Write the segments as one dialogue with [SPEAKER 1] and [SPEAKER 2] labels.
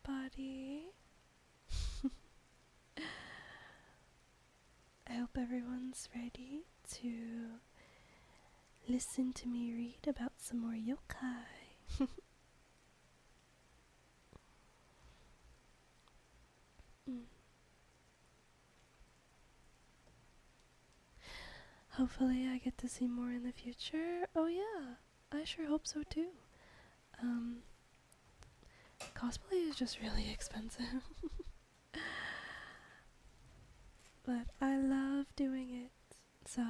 [SPEAKER 1] everybody. I hope everyone's ready to listen to me read about some more yokai. Hopefully I get to see more in the future. Oh yeah, I sure hope so too. Cosplay is just really expensive. But I love doing it. So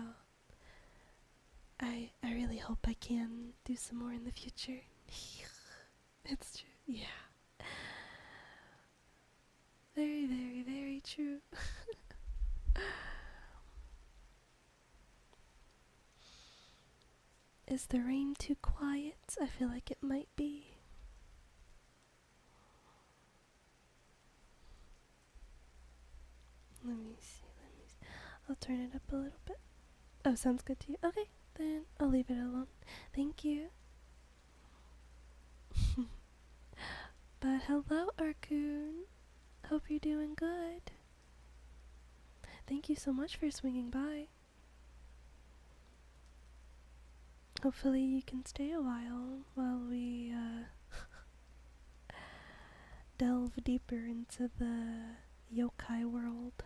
[SPEAKER 1] I really hope I can do some more in the future. It's true. Yeah. Very, very, very true. Is the rain too quiet? I feel like it might be. Let me see. I'll turn it up a little bit. Oh, sounds good to you. Okay, then I'll leave it alone. Thank you. But hello, Arkoon. Hope you're doing good. Thank you so much for swinging by. Hopefully you can stay a while we delve deeper into the yokai world.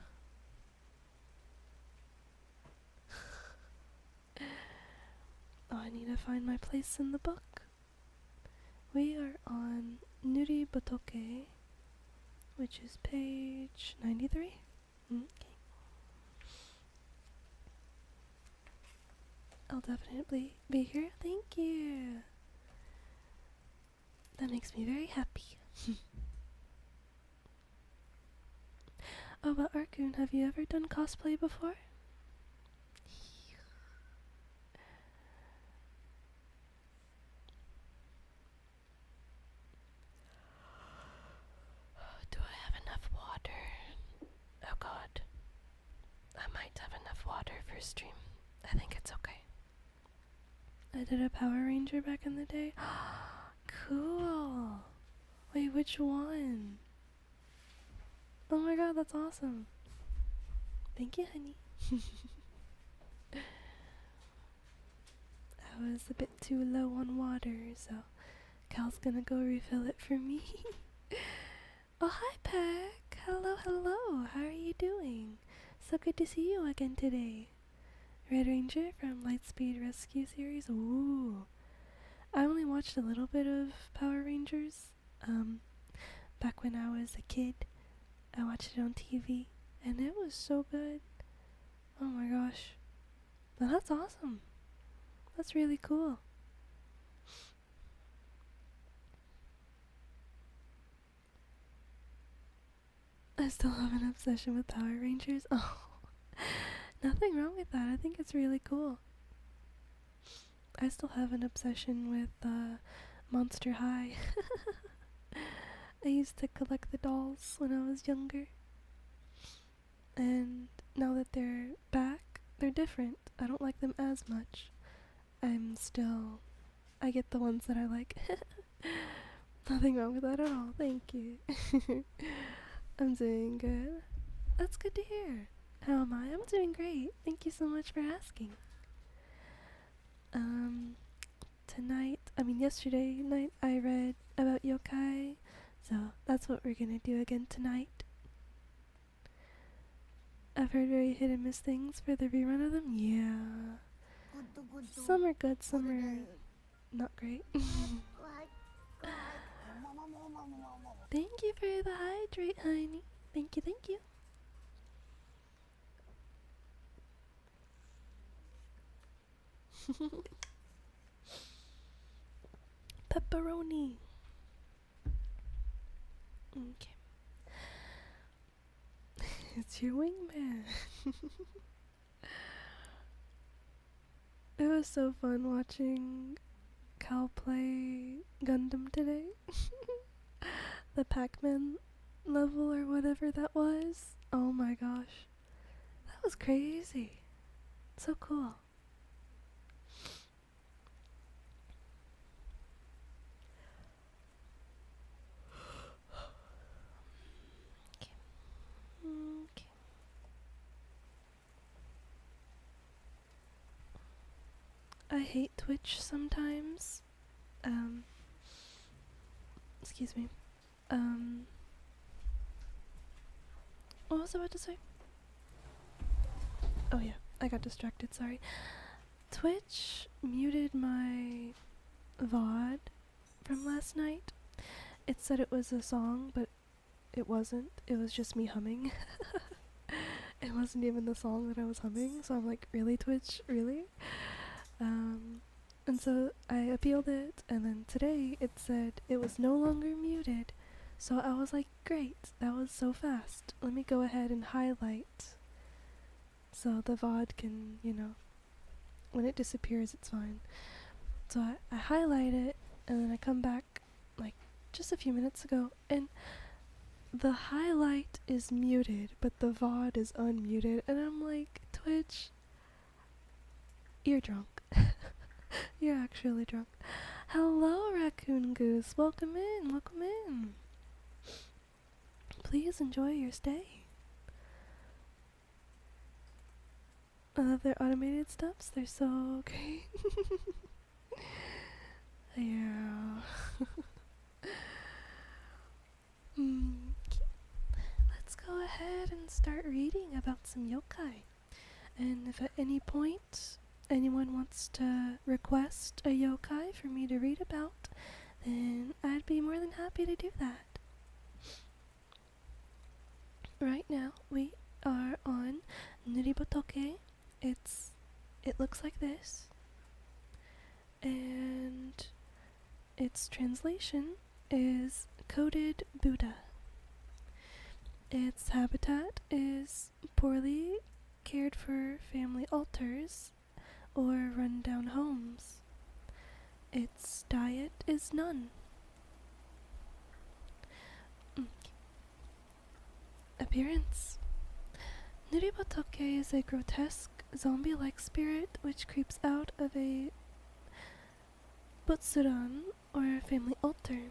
[SPEAKER 1] Oh, I need to find my place in the book. We are on Nuri Botoke, which is page 93. Okay. I'll definitely be here. Thank you. That makes me very happy. Oh, but Arkoon, have you ever done cosplay before? Do I have enough water? Oh god. I might have enough water for stream. I think it's okay. I did a Power Ranger back in the day. Cool. Wait, which one? Oh my god, that's awesome. Thank you, honey. I was a bit too low on water, so Cal's gonna go refill it for me. Oh, hi, Peck. Hello, hello. How are you doing? So good to see you again today. Red Ranger from Lightspeed Rescue series. Ooh. I only watched a little bit of Power Rangers. Back when I was a kid. I watched it on TV, and it was so good. Oh my gosh. But that's awesome. That's really cool. I still have an obsession with Power Rangers. Oh, nothing wrong with that. I think it's really cool. I still have an obsession with Monster High. I used to collect the dolls when I was younger. And now that they're back, they're different. I don't like them as much. I get the ones that I like. Nothing wrong with that at all. Thank you. I'm doing good. That's good to hear. How am I? I'm doing great. Thank you so much for asking. Yesterday night I read about yokai, so that's what we're gonna do again tonight. I've heard very hit and miss things for the rerun of them. Yeah. Some are good, some are not great. Thank you for the hydrate, honey. Thank you, thank you. Pepperoni. Okay. It's your wingman. It was so fun watching Cal play Gundam today. The Pac-Man level or whatever that was. Oh my gosh. That was crazy. So cool. hate Twitch sometimes. Excuse me. What was I about to say? Oh yeah, I got distracted, sorry. Twitch muted my VOD from last night. It said it was a song, but it wasn't. It was just me humming. It wasn't even the song that I was humming, so I'm like, really, Twitch? Really? And so I appealed it, and then today it said it was no longer muted. So I was like, great, that was so fast. Let me go ahead and highlight so the VOD can, when it disappears, it's fine. So I highlight it, and then I come back like just a few minutes ago, and the highlight is muted, but the VOD is unmuted, and I'm like, Twitch, you're drunk. You're actually drunk. Hello, Raccoon Goose. Welcome in, welcome in. Please enjoy your stay. I love their automated stops. They're so great. Yeah. Let's go ahead and start reading about some yokai. And if at any point anyone wants to request a yokai for me to read about, then I'd be more than happy to do that. Right now we are on Nuribotoke. It looks like this, and its translation is Coded Buddha. Its habitat is poorly cared for family altars or run-down homes. Its diet is none. Appearance. Nuribotoke is a grotesque, zombie-like spirit which creeps out of a butsuran, or family altar,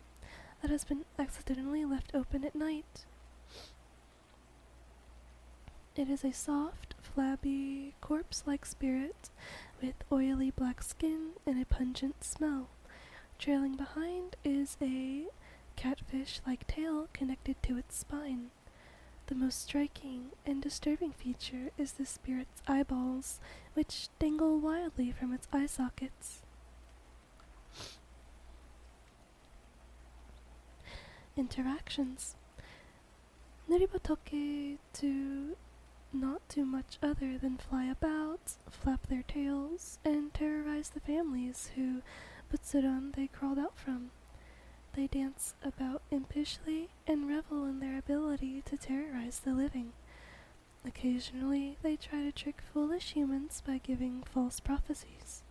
[SPEAKER 1] that has been accidentally left open at night. It is a soft, flabby, corpse-like spirit with oily black skin and a pungent smell. Trailing behind is a catfish-like tail connected to its spine. The most striking and disturbing feature is the spirit's eyeballs, which dangle wildly from its eye sockets. Interactions. Nuribotoke do not do much other than fly about, flap their tails, and terrorize the families who butsuran they crawled out from. They dance about impishly and revel in their ability to terrorize the living. Occasionally, they try to trick foolish humans by giving false prophecies.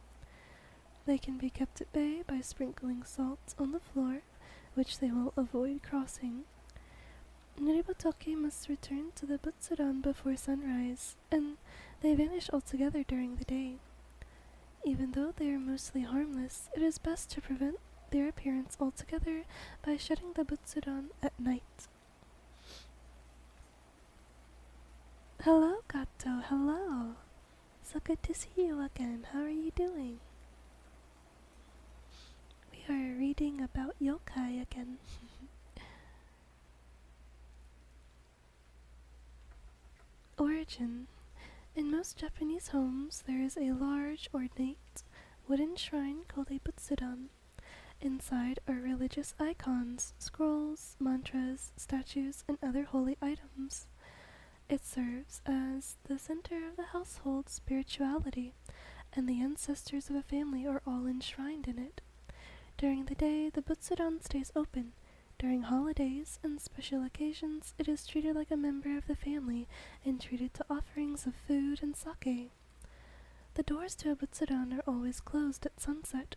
[SPEAKER 1] They can be kept at bay by sprinkling salt on the floor, which they will avoid crossing. Nuribotoke must return to the butsuran before sunrise, and they vanish altogether during the day. Even though they are mostly harmless, it is best to prevent their appearance altogether by shutting the butsuran at night. Hello, Gato, hello. So good to see you again. How are you doing? We are reading about yokai again. Origin. In most Japanese homes, there is a large, ornate, wooden shrine called a butsudan. Inside are religious icons, scrolls, mantras, statues, and other holy items. It serves as the center of the household's spirituality, and the ancestors of a family are all enshrined in it. During the day, the butsudan stays open. During holidays and special occasions, it is treated like a member of the family and treated to offerings of food and sake. The doors to a butsudan are always closed at sunset.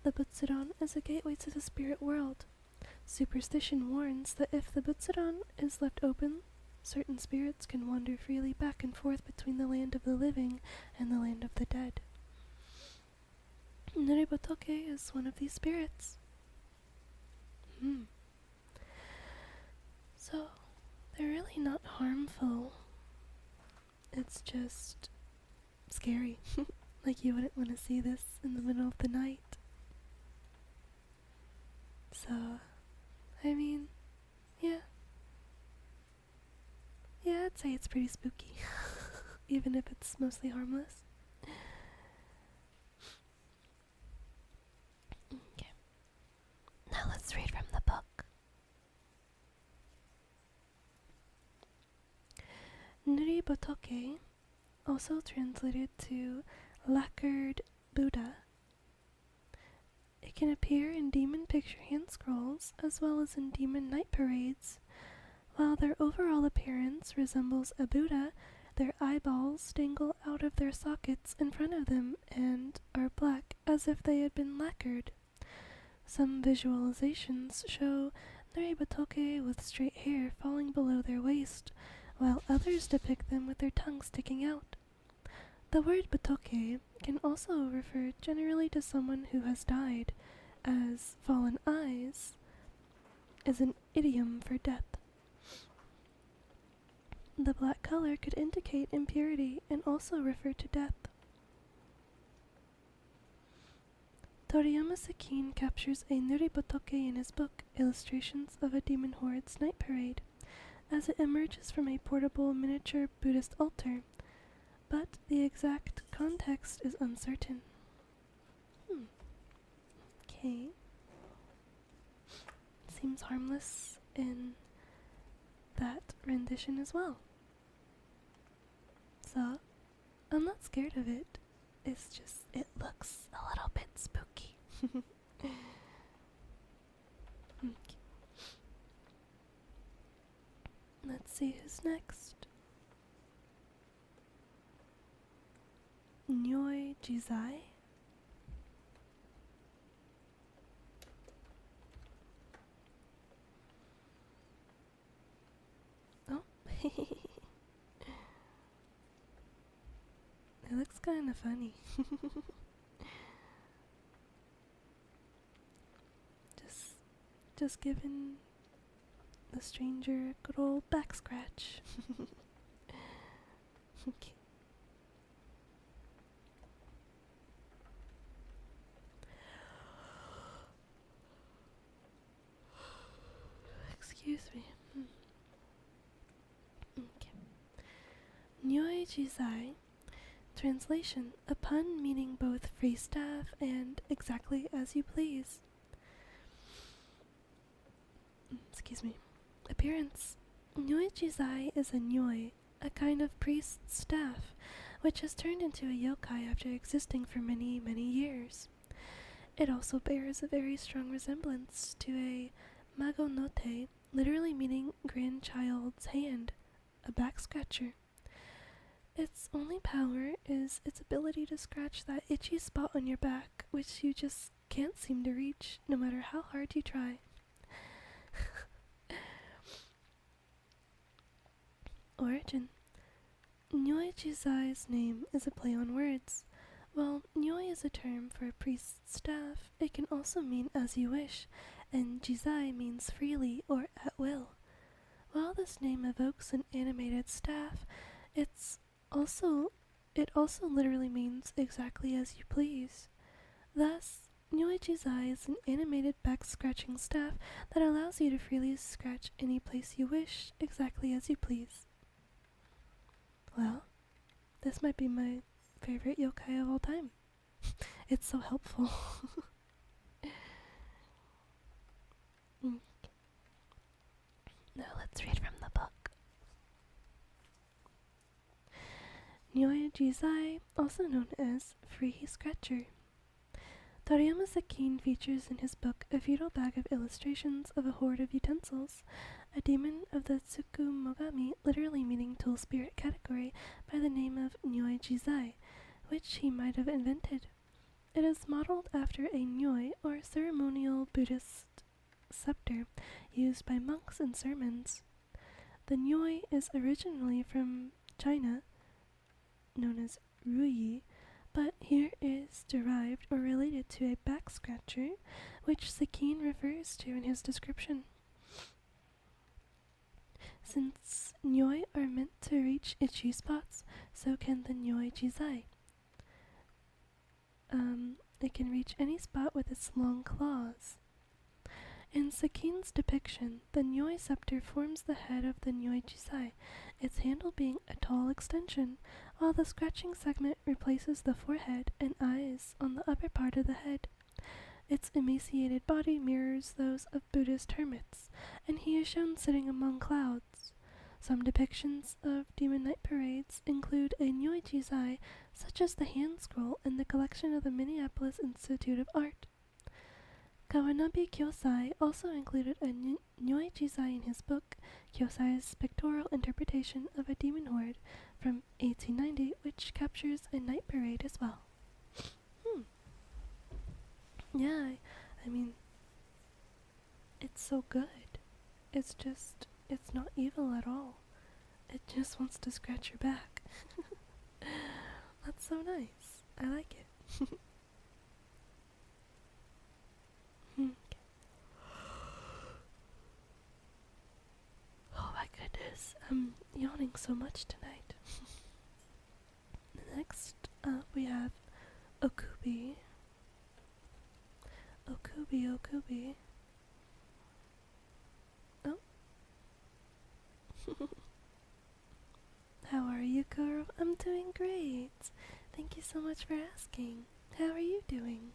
[SPEAKER 1] The butsudan is a gateway to the spirit world. Superstition warns that if the butsudan is left open, certain spirits can wander freely back and forth between the land of the living and the land of the dead. Nuribotoke is one of these spirits. So, they're really not harmful. It's just scary. Like, you wouldn't want to see this in the middle of the night. So, I mean, yeah. Yeah, I'd say it's pretty spooky. Even if it's mostly harmless. Okay. Now let's read from the book. Nuri Botoke, also translated to lacquered Buddha. It can appear in demon picture hand scrolls as well as in demon night parades. While their overall appearance resembles a Buddha, their eyeballs dangle out of their sockets in front of them and are black as if they had been lacquered. Some visualizations show Nuribatoke with straight hair falling below their waist, while others depict them with their tongue sticking out. The word Batoke can also refer generally to someone who has died, as fallen eyes is an idiom for death. The black color could indicate impurity and also refer to death. Toriyama Sekine captures a Nuribotoke in his book, Illustrations of a Demon Horde's Night Parade, as it emerges from a portable miniature Buddhist altar, but the exact context is uncertain. Okay. Seems harmless in that rendition as well. So, I'm not scared of it. It's just, it looks a little bit spooky. Okay. Let's see who's next. Nyoi Jizai. Oh. It looks kind of funny. just giving the stranger a good old back scratch. Okay. Excuse me. Okay. Nyoi Jizai. Translation: a pun meaning both free staff and exactly as you please. Excuse me. Appearance: Nyoi Jizai is a nyoi, a kind of priest's staff, which has turned into a yokai after existing for many, many years. It also bears a very strong resemblance to a magonote, literally meaning grandchild's hand, a back scratcher. Its only power is its ability to scratch that itchy spot on your back, which you just can't seem to reach, no matter how hard you try. Origin: Nyoi Jizai's name is a play on words. While Nyoi is a term for a priest's staff, it can also mean as you wish, and Jizai means freely or at will. While this name evokes an animated staff, it also literally means exactly as you please. Thus, Nyoi Jizai is an animated back-scratching staff that allows you to freely scratch any place you wish, exactly as you please. Well, this might be my favorite yokai of all time. It's so helpful. Now let's read from the book. Nyoi Jizai, also known as Free Scratcher. Toriyama Sekine features in his book a feudal bag of illustrations of a horde of utensils, a demon of the Tsukumogami, literally meaning tool spirit category, by the name of Nyoi Jizai, which he might have invented. It is modeled after a nyoi, or ceremonial Buddhist scepter, used by monks in sermons. The nyoi is originally from China, known as ruyi, but here is derived or related to a back scratcher, which Sekine refers to in his description. Since nyoi are meant to reach itchy spots, so can the Nyoi Jizai. It can reach any spot with its long claws. In Sakine's depiction, the Nyoi scepter forms the head of the Nyoi Jisai, its handle being a tall extension, while the scratching segment replaces the forehead and eyes on the upper part of the head. Its emaciated body mirrors those of Buddhist hermits, and he is shown sitting among clouds. Some depictions of demon night parades include a Nyoi Jisai, such as the hand scroll in the collection of the Minneapolis Institute of Art. Kawanabe Kyosai also included a Nyoi Jisai in his book, Kyosai's Pictorial Interpretation of a Demon Horde, from 1890, which captures a night parade as well. Yeah, I mean, it's so good. It's not evil at all. It just wants to scratch your back. That's so nice. I like it. Oh my goodness, I'm yawning so much tonight. Next up we have Okubi. Okubi. Oh. How are you, girl? I'm doing great. Thank you so much for asking. How are you doing?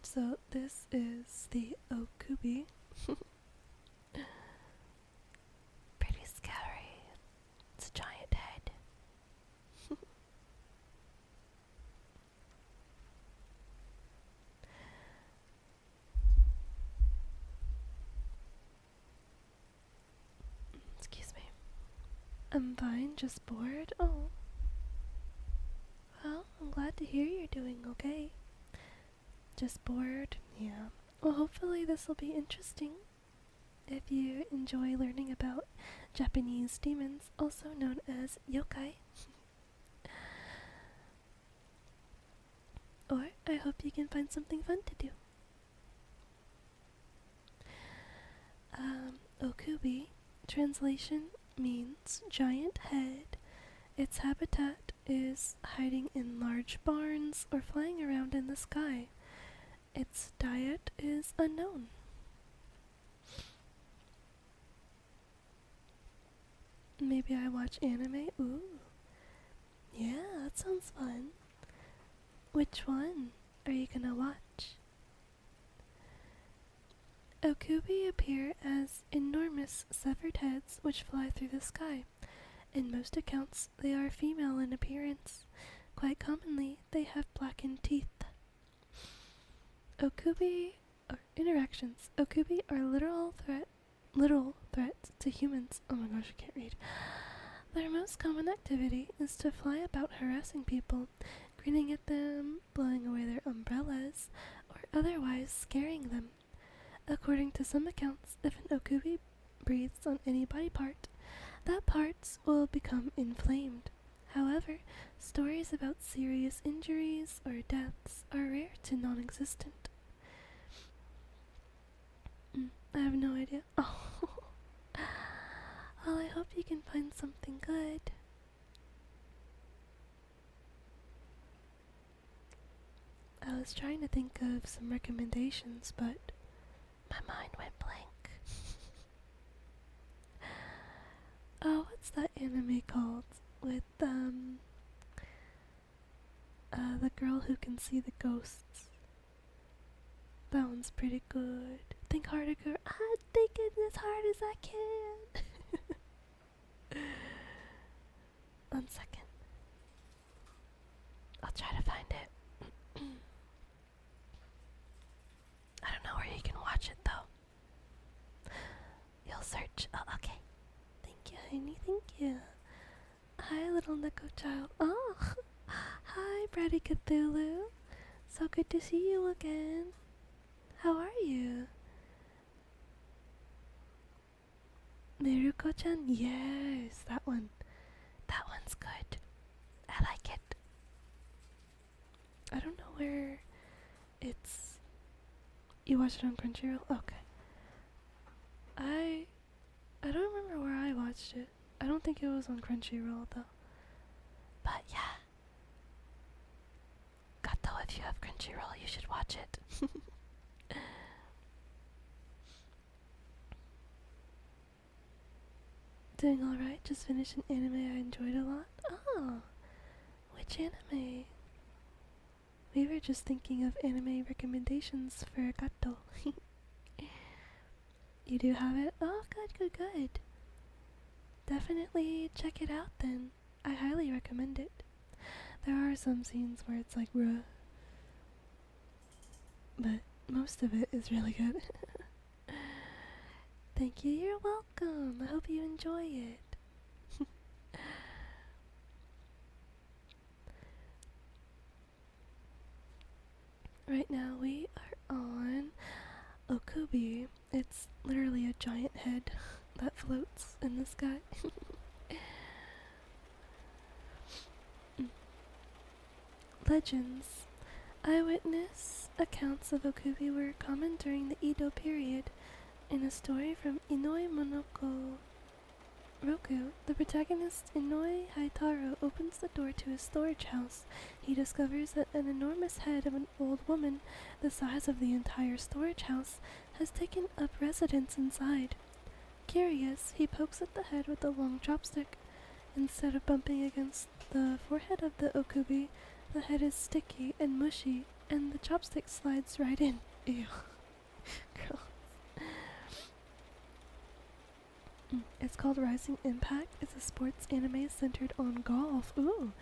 [SPEAKER 1] So this is the Okubi. Pretty scary. It's a giant head. Excuse me. I'm fine, just bored. Oh. Well, I'm glad to hear you're doing okay. Just bored? Yeah. Well, hopefully this will be interesting. If you enjoy learning about Japanese demons, also known as yokai. Or I hope you can find something fun to do. Okubi, translation, means giant head. Its habitat is hiding in large barns or flying around in the sky. Its diet is unknown. Maybe I watch anime? Ooh. Yeah, that sounds fun. Which one are you gonna watch? Okubi appear as enormous severed heads which fly through the sky. In most accounts, they are female in appearance. Quite commonly, they have blackened teeth. Okubi interactions. Okubi are literal threats to humans. Oh my gosh, I can't read. Their most common activity is to fly about harassing people, grinning at them, blowing away their umbrellas, or otherwise scaring them. According to some accounts, if an Okubi breathes on any body part, that parts will become inflamed. However, stories about serious injuries or deaths are rare to non-existent. I have no idea. Oh. Well, I hope you can find something good. I was trying to think of some recommendations, but my mind went blank. Oh, what's that anime called? With, the girl who can see the ghosts. That one's pretty good. Think harder, girl. I'm thinking as hard as I can. 1 second. I'll try to find it. I don't know where you can watch it, though. You'll search. Oh, okay. Thank you, honey. Thank you. Hi, little Neko child. Oh, hi, Bratty Cthulhu. So good to see you again. How are you? Miruko-chan? Yes, that one. That one's good. I like it. I don't know where it's... You watched it on Crunchyroll? Okay. I don't remember where I watched it. I don't think it was on Crunchyroll though. But yeah. Gato, if you have Crunchyroll, you should watch it. Doing alright, just finished an anime I enjoyed a lot. Oh, which anime? We were just thinking of anime recommendations for Gato. You do have it? Oh, good, good, good. Definitely check it out then. I highly recommend it. There are some scenes where it's like, bruh. But most of it is really good. Thank you, you're welcome. I hope you enjoy it. Right now we are on Okubi. It's literally a giant head that floats in the sky. Legends. Eyewitness accounts of Okubi were common during the Edo period. In a story from Inoue Monoko Roku, the protagonist Inoue Haitaro opens the door to his storage house. He discovers that an enormous head of an old woman, the size of the entire storage house, has taken up residence inside. Curious, he pokes at the head with a long chopstick. Instead of bumping against the forehead of the Okubi, the head is sticky and mushy, and the chopstick slides right in. Ew. Girl. It's called Rising Impact. It's a sports anime centered on golf. Ooh,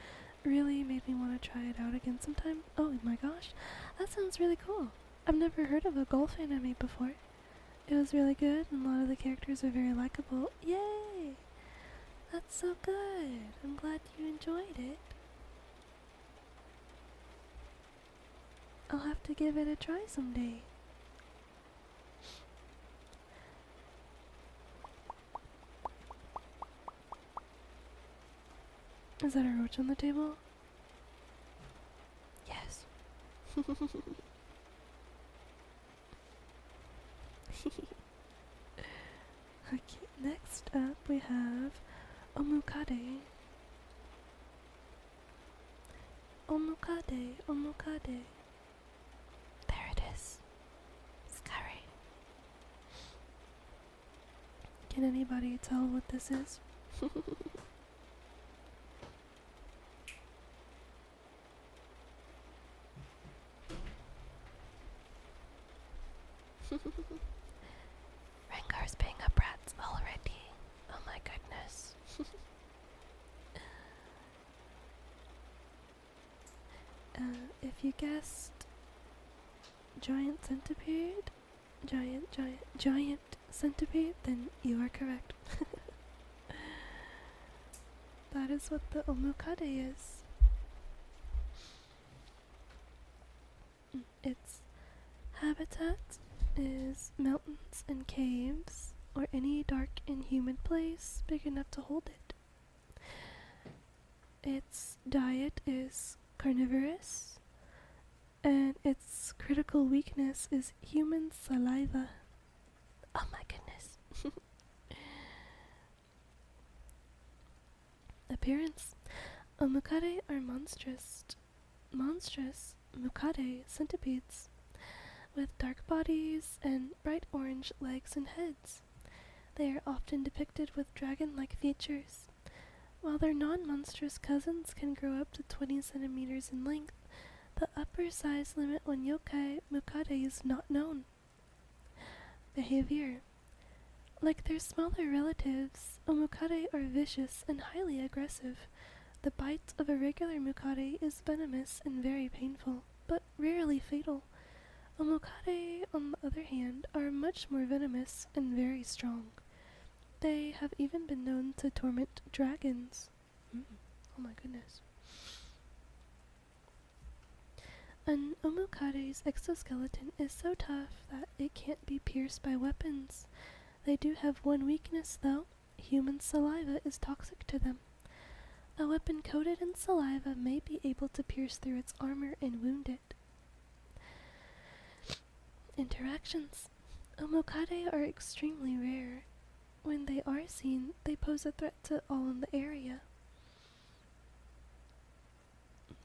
[SPEAKER 1] really made me want to try it out again sometime. Oh my gosh, that sounds really cool. I've never heard of a golf anime before. It was really good, and a lot of the characters are very likable. Yay! That's so good. I'm glad you enjoyed it. I'll have to give it a try someday. Is that a roach on the table? Yes. Okay, next up we have Omukade. Omukade, Omukade. There it is. Scary. Can anybody tell what this is? Rengar's being a brat already. Oh my goodness. If you guessed giant centipede, giant centipede, then you are correct. That is what the Omukade is. Its habitat is mountains and caves, or any dark and humid place big enough to hold it. Its diet is carnivorous, and its critical weakness is human saliva. Oh my goodness. Appearance. Omukade are monstrous Mukade centipedes with dark bodies and bright orange legs and heads. They are often depicted with dragon-like features. While their non-monstrous cousins can grow up to 20 centimeters in length, the upper size limit on Yokai Mukade is not known. Behavior. Like their smaller relatives, Omukade are vicious and highly aggressive. The bite of a regular Mukade is venomous and very painful, but rarely fatal. Omukade, on the other hand, are much more venomous and very strong. They have even been known to torment dragons. Oh my goodness. An Omukade's exoskeleton is so tough that it can't be pierced by weapons. They do have one weakness, though. Human saliva is toxic to them. A weapon coated in saliva may be able to pierce through its armor and wound it. Interactions. Omukade are extremely rare. when they are seen, they pose a threat to all in the area.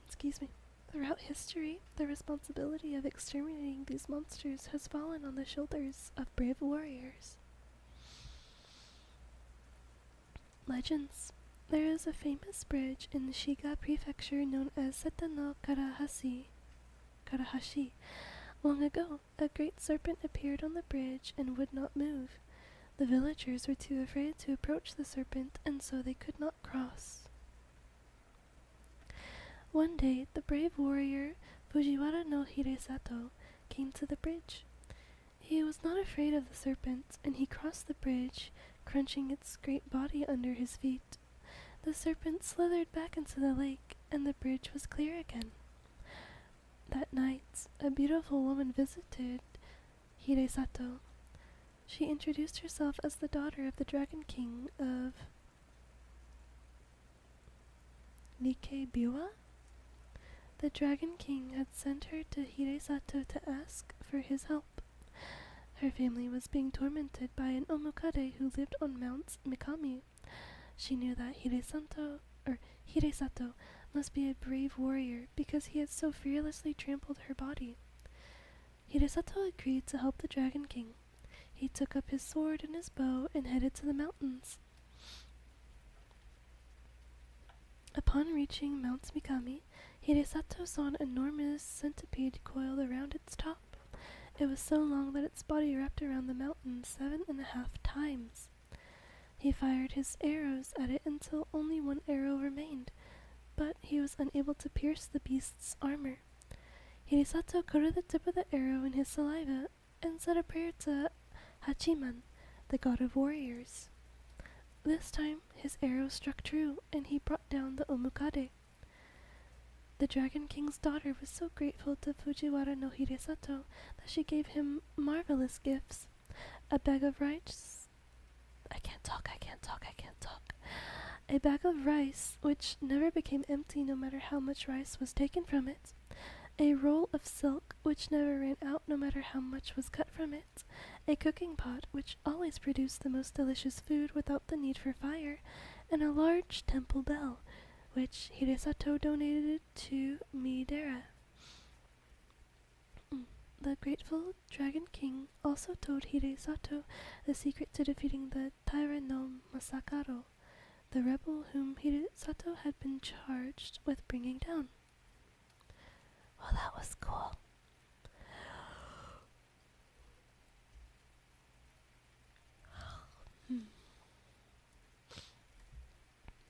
[SPEAKER 1] Excuse me. Throughout history, the responsibility of exterminating these monsters has fallen on the shoulders of brave warriors. Legends. There is a famous bridge in the Shiga prefecture known as Seta no Karahashi. Long ago, a great serpent appeared on the bridge and would not move. The villagers were too afraid to approach the serpent, and so they could not cross. One day, the brave warrior Fujiwara no Hidesato came to the bridge. He was not afraid of the serpent, and he crossed the bridge, crunching its great body under his feet. The serpent slithered back into the lake, and the bridge was clear again. That night, a beautiful woman visited Hidesato. She introduced herself as the daughter of the Dragon King of Nikebiwa. The Dragon King had sent her to Hidesato to ask for his help. Her family was being tormented by an omukade who lived on Mount Mikami. She knew that Hidesato must be a brave warrior because he had so fearlessly trampled her body. Hidesato agreed to help the Dragon King. He took up his sword and his bow and headed to the mountains. Upon reaching Mount Mikami, Hidesato saw an enormous centipede coiled around its top. It was so long that its body wrapped around the mountain 7.5 times. He fired his arrows at it until only one arrow remained, but he was unable to pierce the beast's armor. Hidesato coated the tip of the arrow in his saliva and said a prayer to Hachiman, the god of warriors. This time, his arrow struck true, and he brought down the omukade. The Dragon King's daughter was so grateful to Fujiwara no Hidesato that she gave him marvelous gifts. A bag of rice... I can't talk. A bag of rice, which never became empty no matter how much rice was taken from it. A roll of silk, which never ran out no matter how much was cut from it. A cooking pot, which always produced the most delicious food without the need for fire. And a large temple bell, which Hidesato donated to Miidera. The grateful Dragon King also told Hidesato the secret to defeating the Taira no Masakaro, the rebel whom Hidesato had been charged with bringing down. Well, that was cool.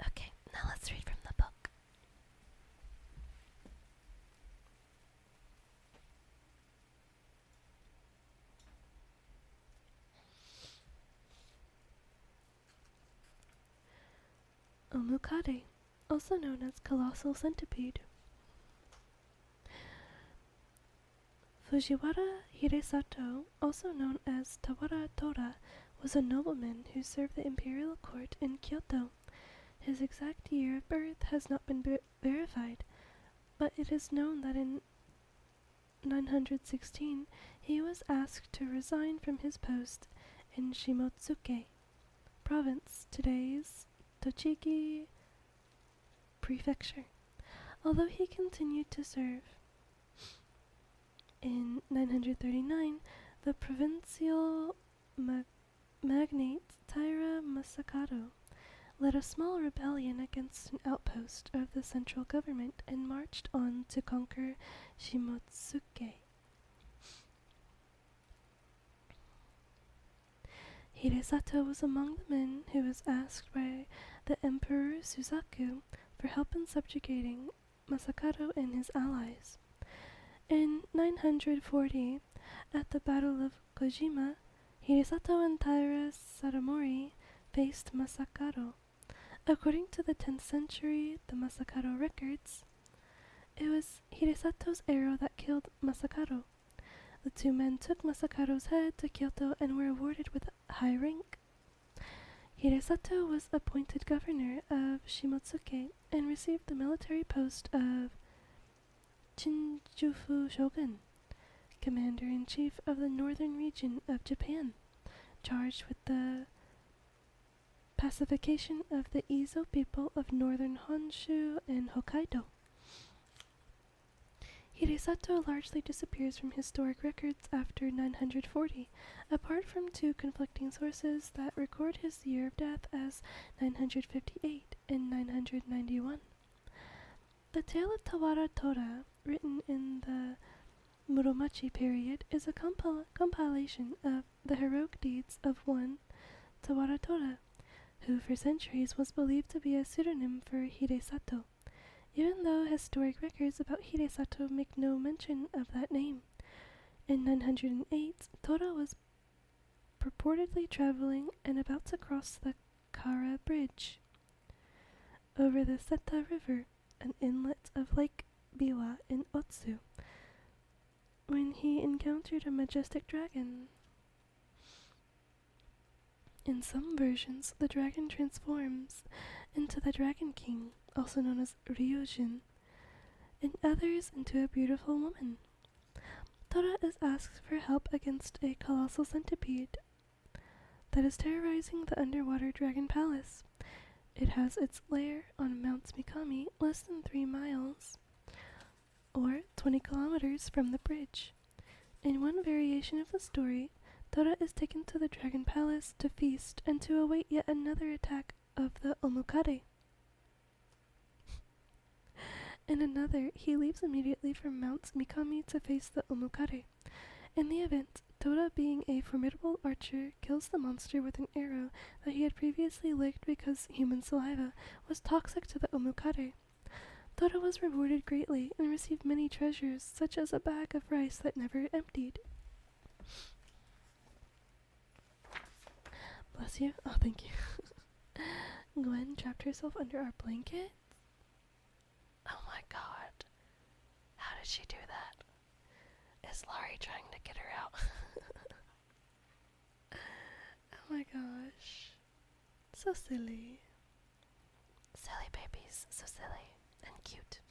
[SPEAKER 1] Okay, now let's read from the book. Omukade, also known as colossal centipede. Fujiwara Hidesato, also known as Tawara Tora, was a nobleman who served the imperial court in Kyoto. His exact year of birth has not been verified, but it is known that in 916 he was asked to resign from his post in Shimotsuke province, today's Tochigi prefecture, although he continued to serve. In 939, the provincial magnate Taira Masakado led a small rebellion against an outpost of the central government and marched on to conquer Shimotsuke. Hidesato was among the men who was asked by the Emperor Suzaku for help in subjugating Masakado and his allies. In 940, at the Battle of Kojima, Hidesato and Taira Saramori faced Masakado. According to the 10th century, the Masakado records, it was Hidesato's arrow that killed Masakado. The two men took Masakado's head to Kyoto and were awarded with a high rank. Hidesato was appointed governor of Shimotsuke and received the military post of Shinjufu Shogun, commander-in-chief of the northern region of Japan, charged with the pacification of the Izo people of northern Honshu and Hokkaido. Hidesato largely disappears from historic records after 940, apart from two conflicting sources that record his year of death as 958 and 991. The tale of Tawara Tora, written in the Muromachi period, is a compilation of the heroic deeds of one Tawara Tora, who for centuries was believed to be a pseudonym for Hidesato, even though historic records about Hidesato make no mention of that name. In 908, Tora was purportedly traveling and about to cross the Kara Bridge over the Seta River, an inlet of Lake Biwa in Otsu, when he encountered a majestic dragon. In some versions, the dragon transforms into the Dragon King, also known as Ryujin, in others into a beautiful woman. Tora is asked for help against a colossal centipede that is terrorizing the underwater dragon palace. It has its lair on Mount Mikami, less than 3 miles, or 20 kilometers from the bridge. In one variation of the story, Tora is taken to the dragon palace to feast and to await yet another attack of the Omukade. In another, he leaves immediately from Mount Mikami to face the Omukade. In the event, Tora, being a formidable archer, kills the monster with an arrow that he had previously licked because human saliva was toxic to the Omukade. Tora was rewarded greatly and received many treasures, such as a bag of rice that never emptied. Bless you. Oh, thank you. Gwen trapped herself under our blanket. Oh my god. How did she do that? Is Laurie trying to get her out? Oh my gosh. So silly. Silly babies. So silly. And cute.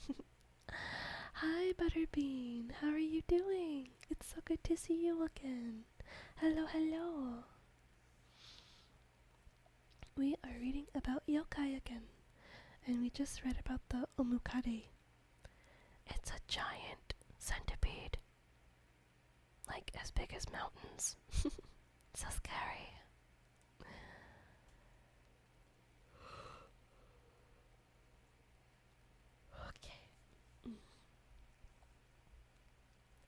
[SPEAKER 1] Hi, Butterbean. How are you doing? It's so good to see you again. Hello, hello. We are reading about yokai again, and we just read about the Omukade. It's a giant centipede, like as big as mountains. So scary. Okay.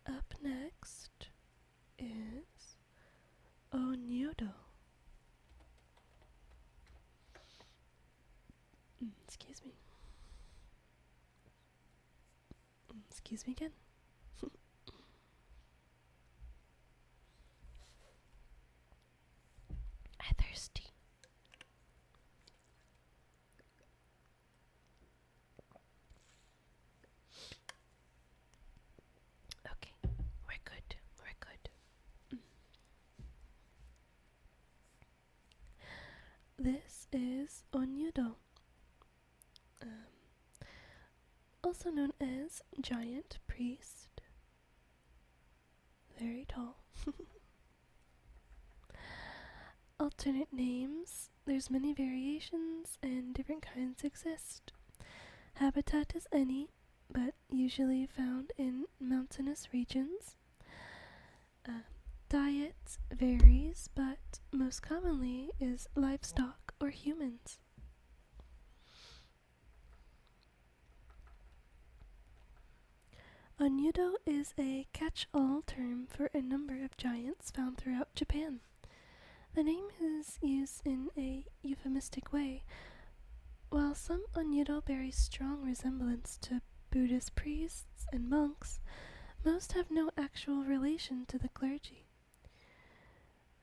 [SPEAKER 1] Up next is Onyodo. Excuse me. Excuse me again. I'm thirsty. Okay, we're good. We're good. This is Onyodo. Also known as Giant Priest. Very tall. Alternate names. There's many variations and different kinds exist. Habitat is any, but usually found in mountainous regions. Diet varies, but most commonly is livestock or humans. Onyodo is a catch-all term for a number of giants found throughout Japan. The name is used in a euphemistic way. While some Onyodo bear a strong resemblance to Buddhist priests and monks, most have no actual relation to the clergy.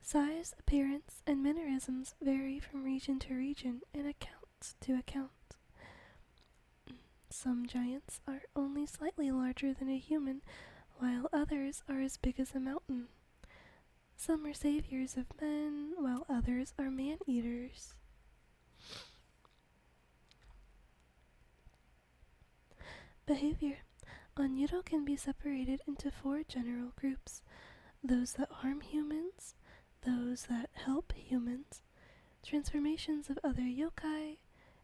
[SPEAKER 1] Size, appearance, and mannerisms vary from region to region and account to account. Some giants are only slightly larger than a human, while others are as big as a mountain. Some are saviors of men, while others are man-eaters. Behavior. Onyodo can be separated into 4 general groups: those that harm humans, those that help humans, transformations of other yokai,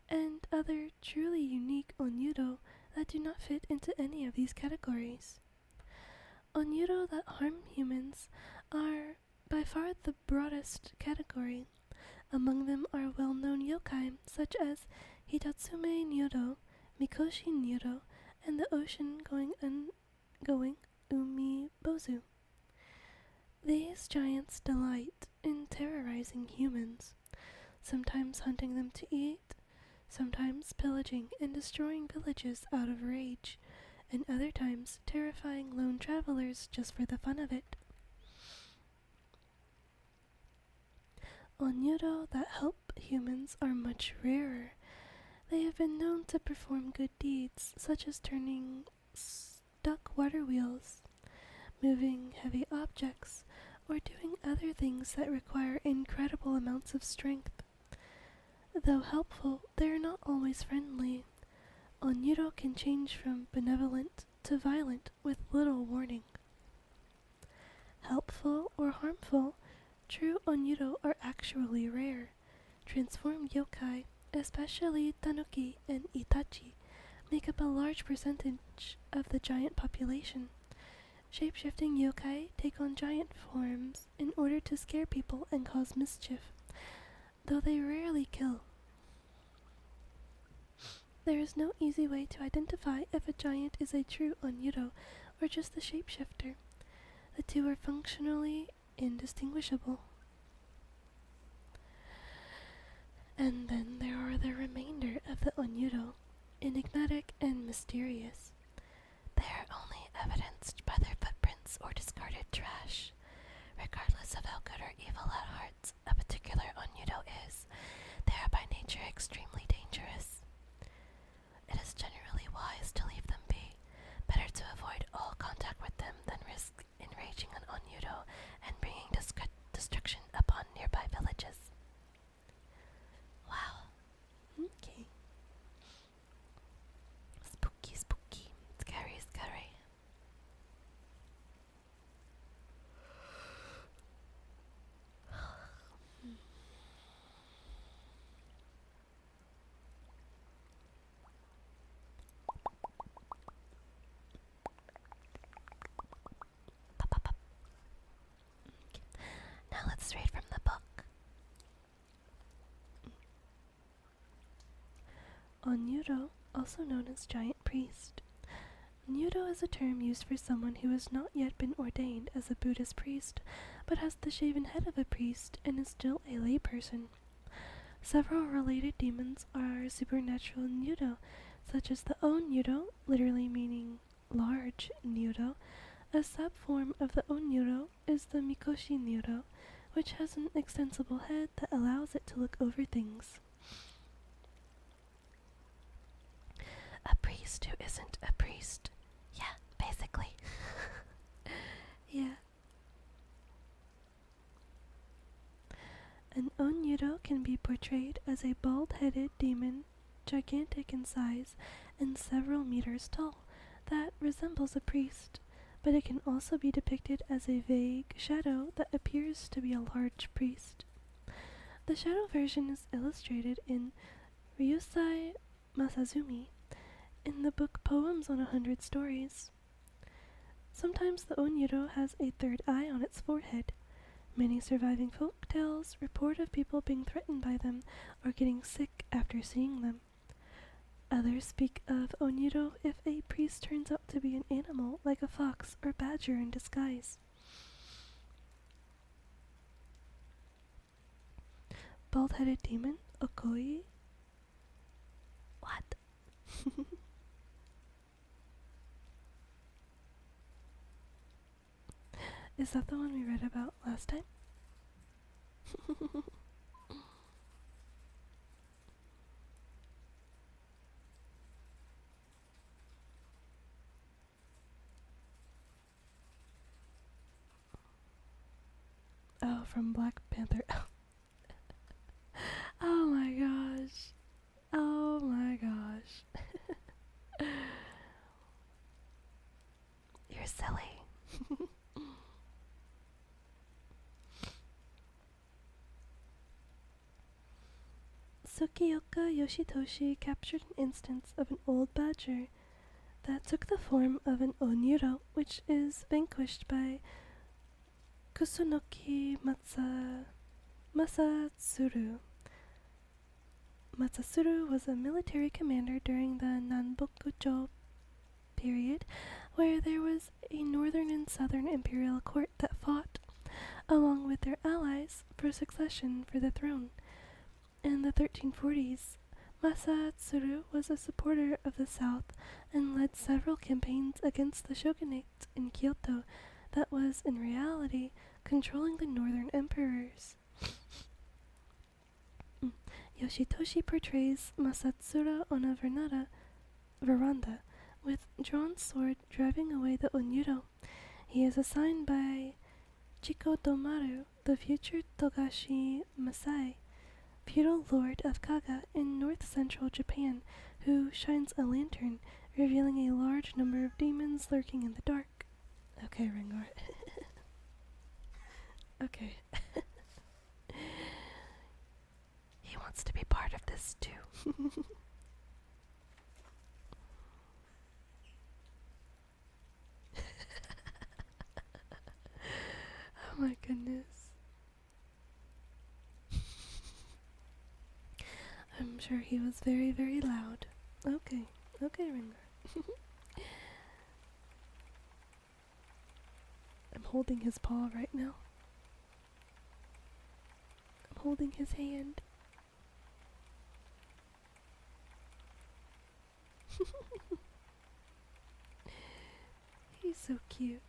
[SPEAKER 1] and other truly unique onyuro that do not fit into any of these categories. Onyuro that harm humans are by far the broadest category. Among them are well-known yokai such as Hitatsume Nyuro, Mikoshi Nyuro, and the ocean-going Umibozu. These giants delight in terrorizing humans, sometimes hunting them to eat, sometimes pillaging and destroying villages out of rage, and other times terrifying lone travelers just for the fun of it. Onyuro that help humans are much rarer. They have been known to perform good deeds, such as turning stuck water wheels, moving heavy objects, or doing other things that require incredible amounts of strength. Though helpful, they are not always friendly. Onyuro can change from benevolent to violent with little warning. Helpful or harmful, true onyuro are actually rare. Transformed yokai, especially tanuki and itachi, make up a large percentage of the giant population. Shape-shifting yokai take on giant forms in order to scare people and cause mischief, though they rarely kill. There is no easy way to identify if a giant is a true onyuro or just the shapeshifter. The two are functionally indistinguishable. And then there are the remainder of the onyuro, enigmatic and mysterious. They are only evidenced by their footprints or discarded trash. Regardless of how good or evil at heart a particular onyuro is, they are by nature extremely dangerous. It is generally wise to leave them be. Better to avoid all contact with them than risk enraging an onyuro and bringing destruction upon nearby villages. Wow. Okay. Spooky, spooky. Scary, scary. Pop, pop, pop. Okay. Now let's read from the book. Onyuro, also known as giant priest. Nyuro is a term used for someone who has not yet been ordained as a Buddhist priest, but has the shaven head of a priest and is still a layperson. Several related demons are supernatural Nyuro, such as the O-Nyuro, literally meaning large Nyuro. A subform of the O-Nyuro is the Mikoshi Nyuro, which has an extensible head that allows it to look over things. A priest who isn't a priest. Yeah, basically. Yeah. An onyuro can be portrayed as a bald-headed demon, gigantic in size and several meters tall, that resembles a priest, but it can also be depicted as a vague shadow that appears to be a large priest. The shadow version is illustrated in Ryusai Masazumi in the book Poems on 100 Stories. Sometimes the onyuro has a third eye on its forehead. Many surviving folk tales report of people being threatened by them or getting sick after seeing them. Others speak of onyuro if a priest turns out to be an animal like a fox or badger in disguise. Bald-headed demon, Okoi? What? Is that the one we read about last time? Oh, from Black Panther. Oh my gosh. Oh my gosh. You're silly. Tsukioka Yoshitoshi captured an instance of an old badger that took the form of an oniro, which is vanquished by Kusunoki Masatsuru. Masatsuru was a military commander during the Nanbokucho period, where there was a northern and southern imperial court that fought, along with their allies, for succession for the throne. In the 1340s, Masatsuru was a supporter of the South and led several campaigns against the shogunate in Kyoto that was, in reality, controlling the northern emperors. Yoshitoshi portrays Masatsuru on a veranda with drawn sword driving away the oniro. He is assigned by Chikodomaru, the future Togashi Masai, feudal lord of Kaga in north-central Japan, who shines a lantern, revealing a large number of demons lurking in the dark. Okay, Rengar. Okay. He wants to be part of this too. Oh my goodness. I'm sure he was very, very loud. Okay, Rengar. I'm holding his paw right now. I'm holding his hand. He's so cute.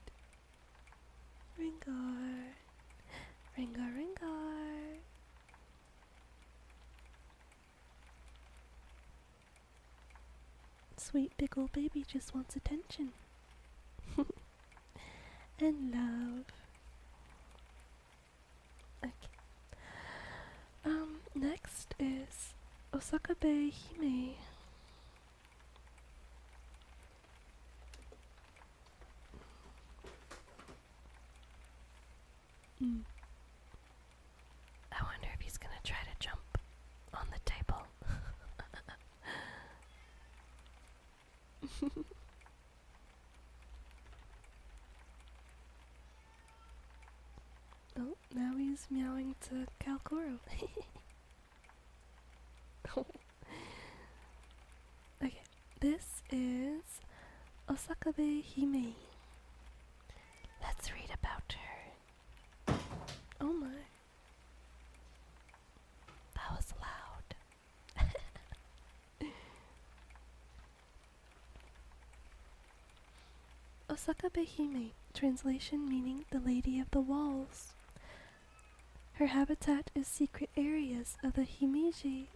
[SPEAKER 1] Rengar. Rengar. Sweet big old baby just wants attention. And love. Okay. Next is Osakabe Hime. I wonder if he's gonna try to jump on the table. Oh, now he's meowing to Kalkoro. Okay, this is Osakabe Hime. Let's read about her. Oh my. That was loud. Osakabe Hime, translation meaning the Lady of the Walls. Her habitat is secret areas of the Himeji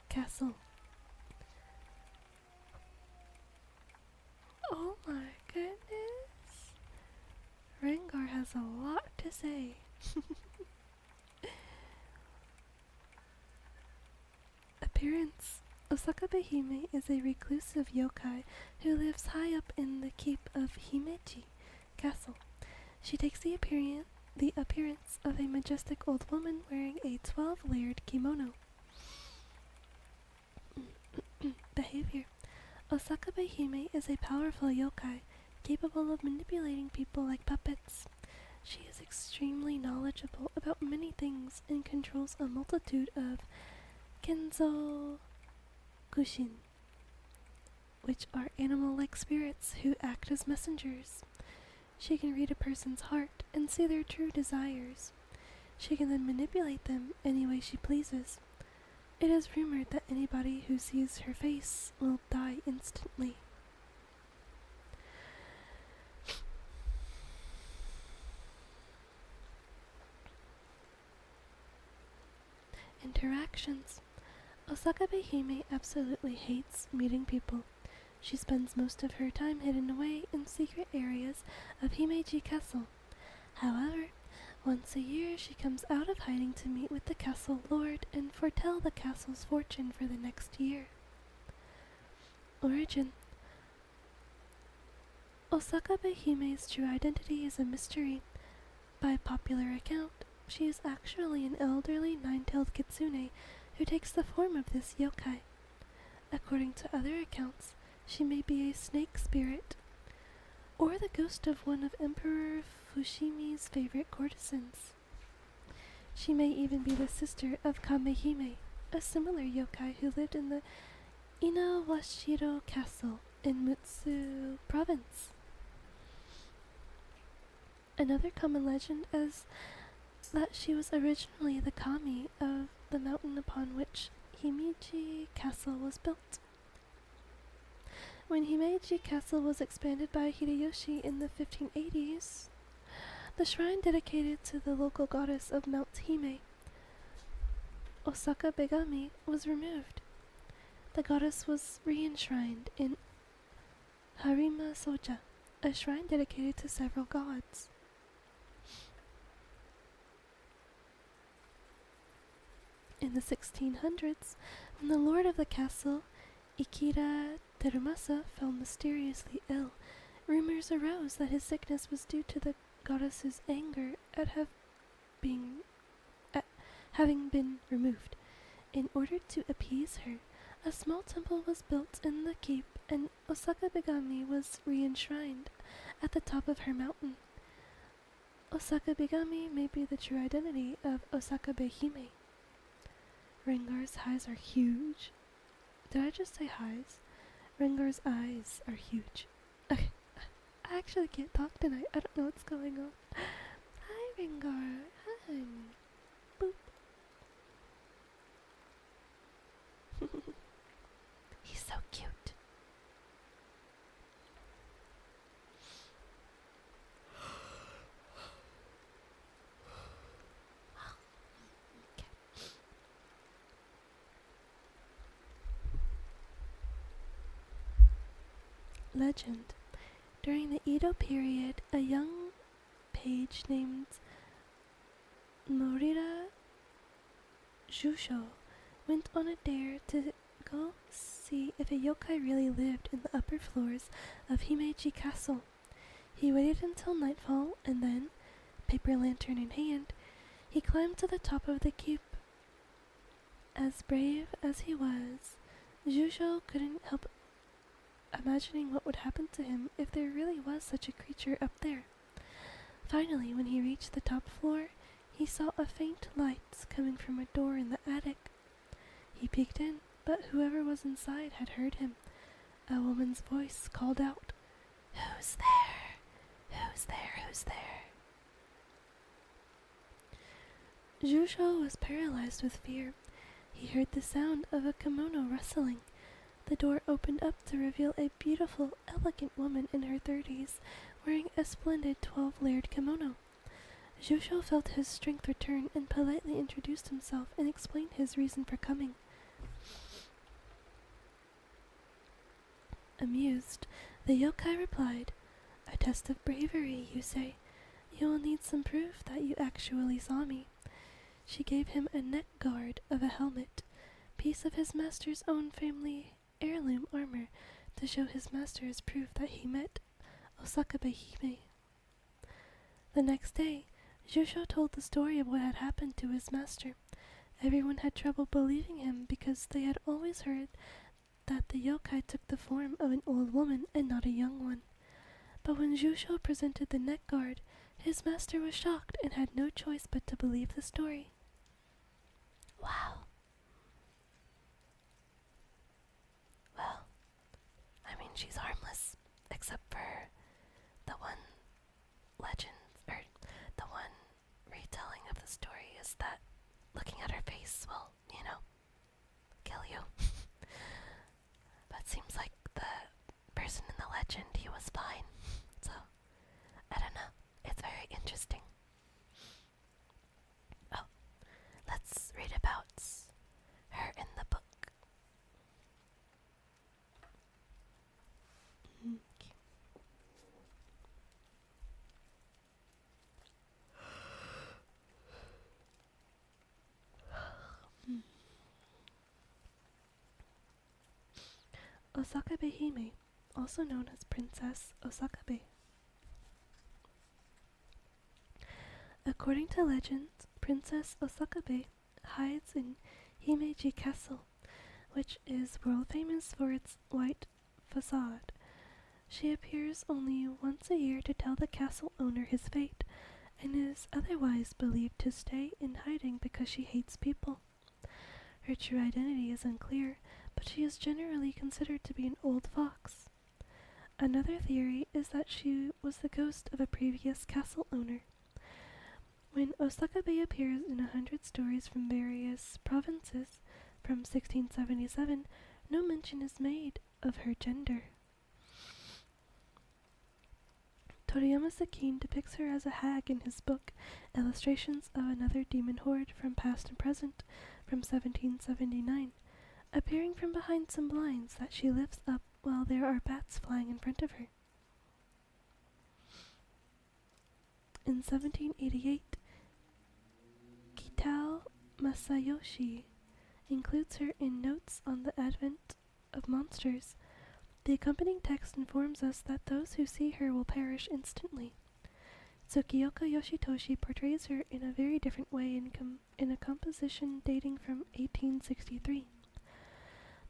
[SPEAKER 1] Castle. Oh my goodness. Rengar has a lot to say. Appearance. Osakabe Hime is a reclusive yokai who lives high up in the keep of Himeji Castle. She takes the appearance of a majestic old woman wearing a 12-layered kimono. Behavior. Osakabe Hime is a powerful yokai, capable of manipulating people like puppets. She is extremely knowledgeable about many things and controls a multitude of Kenzo Kushin, which are animal-like spirits who act as messengers. She can read a person's heart and see their true desires. She can then manipulate them any way she pleases. It is rumored that anybody who sees her face will die instantly. Interactions. Osakabe Hime absolutely hates meeting people. She spends most of her time hidden away in secret areas of Himeji Castle. However, once a year she comes out of hiding to meet with the castle lord and foretell the castle's fortune for the next year. Origin. Osakabe Hime's true identity is a mystery. By popular account, she is actually an elderly nine-tailed kitsune who takes the form of this yokai. According to other accounts, she may be a snake spirit, or the ghost of one of Emperor Fushimi's favorite courtesans. She may even be the sister of Kamehime, a similar yokai who lived in the Inawashiro Castle in Mutsu Province. Another common legend is that she was originally the kami of the mountain upon which Himeji Castle was built. When Himeji Castle was expanded by Hideyoshi in the 1580s, the shrine dedicated to the local goddess of Mount Hime, Osaka Begami, was removed. The goddess was re-enshrined in Harima Soja, a shrine dedicated to several gods. In the 1600s, when the lord of the castle, Ikeda Terumasa, fell mysteriously ill, rumors arose that his sickness was due to the goddess's anger at having been removed. In order to appease her, a small temple was built in the keep, and Osaka Begami was re-enshrined at the top of her mountain. Osaka Begami may be the true identity of Osaka Behime. Rengar's eyes are huge. Did I just say highs? Rengar's eyes are huge. Okay, I actually can't talk tonight. I don't know what's going on. Hi, Rengar. Hi. Boop. He's so cute. Legend. During the Edo period, a young page named Morita Jusho went on a dare to go see if a yokai really lived in the upper floors of Himeji Castle. He waited until nightfall and then, paper lantern in hand, he climbed to the top of the keep. As brave as he was, Jusho couldn't help imagining what would happen to him if there really was such a creature up there. Finally, when he reached the top floor, he saw a faint light coming from a door in the attic. He peeked in, but whoever was inside had heard him. A woman's voice called out, "Who's there? Who's there? Who's there?" Jusho was paralyzed with fear. He heard the sound of a kimono rustling. The door opened up to reveal a beautiful, elegant woman in her 30s, wearing a splendid 12-layered kimono. Jusho felt his strength return and politely introduced himself and explained his reason for coming. Amused, the yokai replied, "A test of bravery, you say? You will need some proof that you actually saw me." She gave him a neck guard of a helmet, piece of his master's own family heirloom armor, to show his master as proof that he met Osaka Behime. The next day, Jusho told the story of what had happened to his master. Everyone had trouble believing him because they had always heard that the yokai took the form of an old woman and not a young one. But when Jusho presented the neck guard, his master was shocked and had no choice but to believe the story. Wow. Well, I mean, she's harmless, except for the one legend, or the one retelling of the story is that looking at her face will, kill you. But seems like the person in the legend, he was fine. So, I don't know. It's very interesting. Oh, let's read about her in the book. Osaka Behime, also known as Princess Osakabe. According to legend, Princess Osakabe hides in Himeji Castle, which is world famous for its white facade. She appears only once a year to tell the castle owner his fate, and is otherwise believed to stay in hiding because she hates people. Her true identity is unclear, but she is generally considered to be an old fox. Another theory is that she was the ghost of a previous castle owner. When Osakabe appears in 100 stories from various provinces from 1677, no mention is made of her gender. Toriyama Sakine depicts her as a hag in his book, Illustrations of Another Demon Horde from Past and Present, from 1779, appearing from behind some blinds that she lifts up while there are bats flying in front of her. In 1788, Kitao Masayoshi includes her in Notes on the Advent of Monsters. The accompanying text informs us that those who see her will perish instantly. Tsukioka Yoshitoshi portrays her in a very different way in a composition dating from 1863.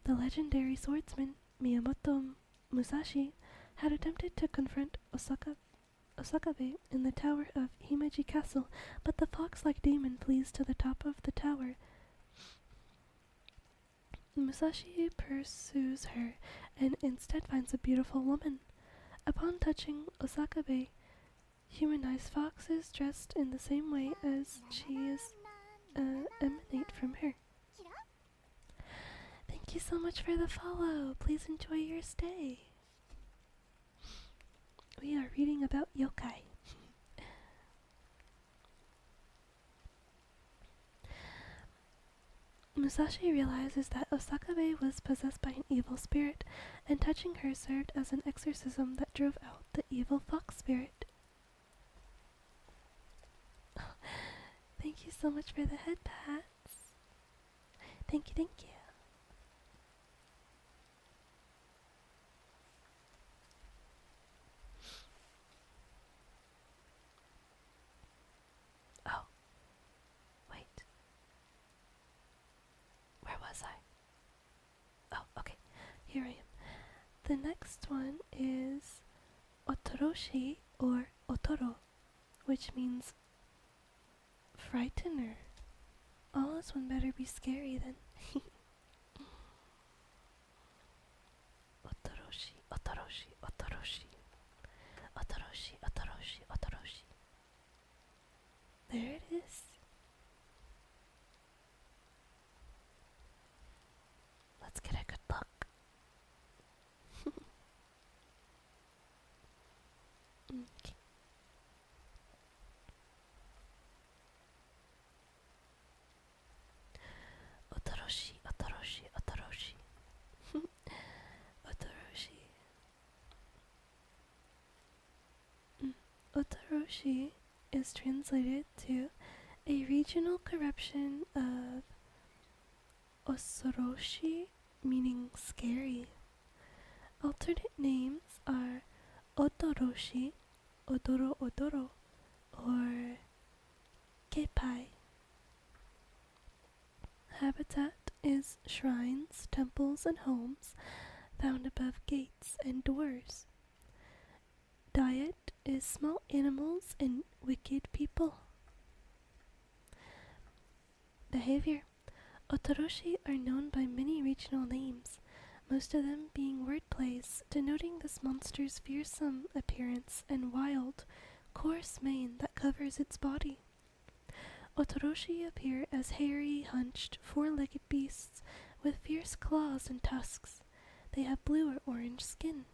[SPEAKER 1] The legendary swordsman Miyamoto Musashi had attempted to confront Osakabe in the tower of Himeji Castle, but the fox-like demon flees to the top of the tower. Musashi pursues her and instead finds a beautiful woman. Upon touching Osakabe, humanized foxes dressed in the same way as she is emanate from her. Thank you so much for the follow. Please enjoy your stay. We are reading about yokai. Musashi realizes that Osakabe was possessed by an evil spirit, and touching her served as an exorcism that drove out the evil fox spirit. Thank you so much for the head pats. Thank you, thank you. Oh, wait. Where was I? Oh, okay. Here I am. The next one is Otoroshi or Otoro, which means frightener. Oh, this one better be scary then. Otoroshi, Otoroshi, Otoroshi. Otoroshi, Otoroshi, Otoroshi. There it is. Let's get a good look. Okay. Otoroshi, Otoroshi, Otoroshi. Otoroshi. Otoroshi is translated to a regional corruption of Osoroshi, meaning scary. Alternate names are Otoroshi, Odoro Odoro, or Keipai. Habitat is shrines, temples, and homes found above gates and doors. Diet is small animals and wicked people. Behavior. Otoroshi are known by many regional names, most of them being wordplays denoting this monster's fearsome appearance and wild, coarse mane that covers its body. Otoroshi appear as hairy, hunched, four-legged beasts with fierce claws and tusks. They have blue or orange skin.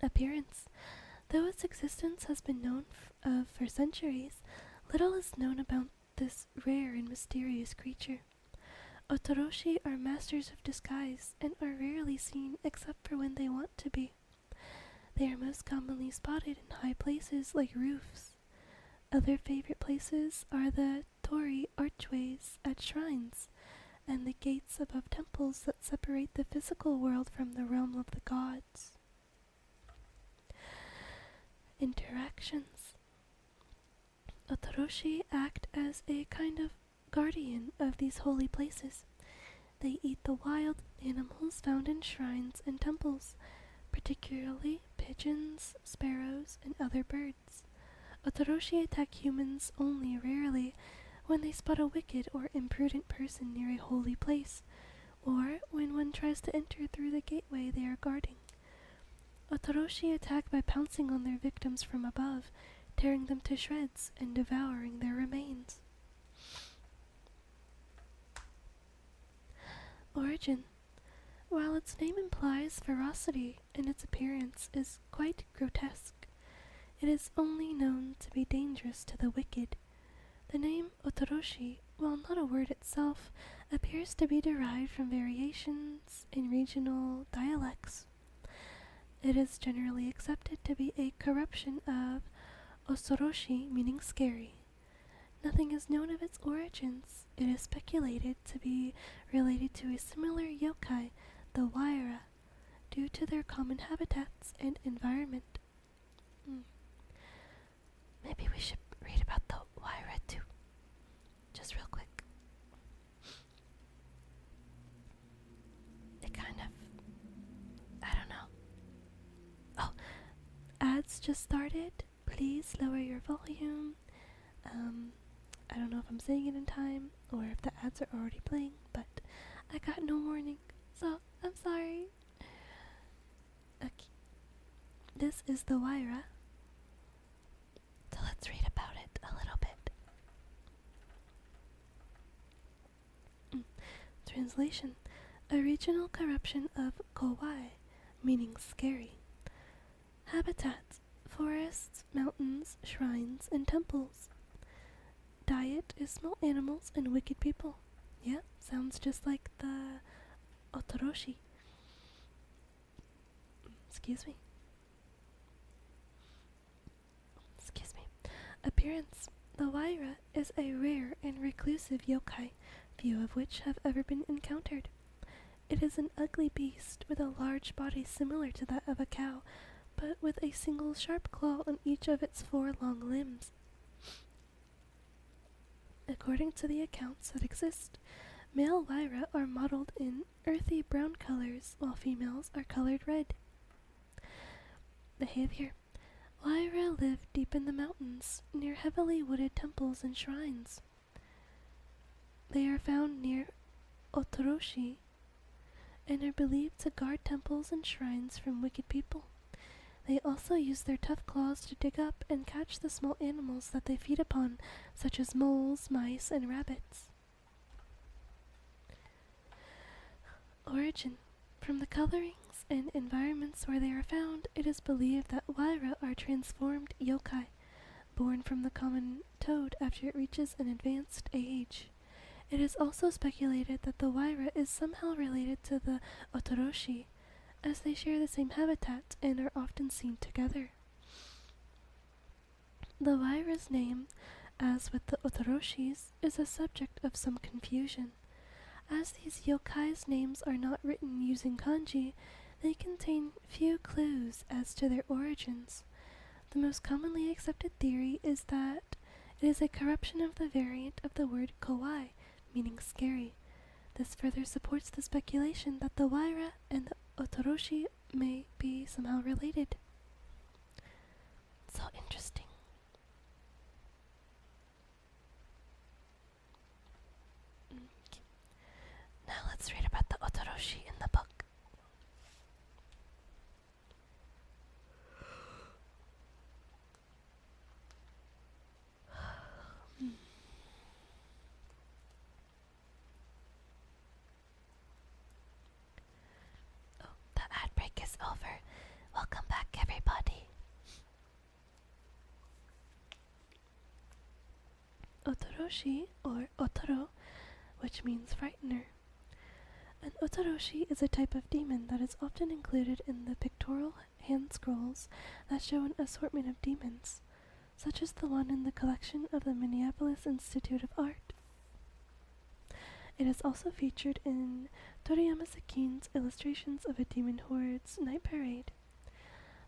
[SPEAKER 1] Appearance. Though its existence has been known for centuries, little is known about this rare and mysterious creature. Otoroshi are masters of disguise and are rarely seen except for when they want to be. They are most commonly spotted in high places like roofs. Other favorite places are the torii archways at shrines and the gates above temples that separate the physical world from the realm of the gods. Interactions. Otoroshi act as a kind of guardian of these holy places. They eat the wild animals found in shrines and temples, particularly pigeons, sparrows, and other birds. Otoroshi attack humans only rarely when they spot a wicked or imprudent person near a holy place, or when one tries to enter through the gateway they are guarding. Otoroshi attack by pouncing on their victims from above, tearing them to shreds and devouring their remains. Origin. While its name implies ferocity and its appearance is quite grotesque, it is only known to be dangerous to the wicked. The name Otoroshi, while not a word itself, appears to be derived from variations in regional dialects. It is generally accepted to be a corruption of Osoroshi, meaning scary. Nothing is known of its origins. It is speculated to be related to a similar yokai, the Waira, due to their common habitats and environment. Maybe we should read about the Waira too. Just real quick. It kind of... I don't know. Oh, ads just started. Please lower your volume. I don't know if I'm saying it in time or if the ads are already playing, but I got no warning, so I'm sorry. Okay. This is the Waira. So let's read about it a little bit. Translation. A regional corruption of Kowai, meaning scary. Habitats: forests, mountains, shrines, and temples. Diet is small animals and wicked people. Yeah, sounds just like the Otoroshi. Excuse me. Appearance. The Waira is a rare and reclusive yokai, few of which have ever been encountered. It is an ugly beast with a large body similar to that of a cow, but with a single sharp claw on each of its 4 long limbs. According to the accounts that exist, male Waira are modeled in earthy brown colors, while females are colored red. Behavior. Waira live deep in the mountains, near heavily wooded temples and shrines. They are found near Otoroshi, and are believed to guard temples and shrines from wicked people. They also use their tough claws to dig up and catch the small animals that they feed upon, such as moles, mice, and rabbits. Origin. From the colorings and environments where they are found, it is believed that Waira are transformed yokai, born from the common toad after it reaches an advanced age. It is also speculated that the Waira is somehow related to the Otoroshi, as they share the same habitat and are often seen together. The Waira's name, as with the Otoroshi's, is a subject of some confusion. As these yokai's names are not written using kanji, they contain few clues as to their origins. The most commonly accepted theory is that it is a corruption of the variant of the word kowai, meaning scary. This further supports the speculation that the Waira and the Otoroshi may be somehow related. So interesting. Okay. Now let's read about the Otoroshi in the book. The ad break is over. Welcome back, everybody. Otoroshi, or Otoro, which means frightener. An Otoroshi is a type of demon that is often included in the pictorial hand scrolls that show an assortment of demons, such as the one in the collection of the Minneapolis Institute of Art. It is also featured in Toriyama Sekin's illustrations of a demon horde's night parade.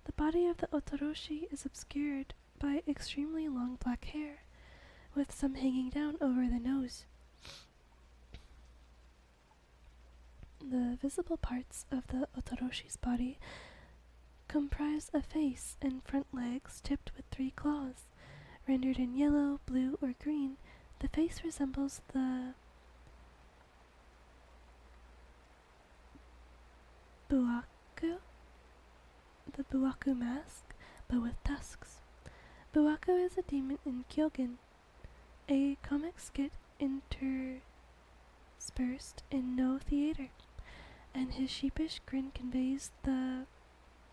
[SPEAKER 1] The body of the Otoroshi is obscured by extremely long black hair, with some hanging down over the nose. The visible parts of the Otoroshi's body comprise a face and front legs tipped with 3 claws. Rendered in yellow, blue, or green, the face resembles the Buaku, the Buaku mask, but with tusks. Buaku is a demon in Kyogen, a comic skit interspersed in no theater, and his sheepish grin conveys the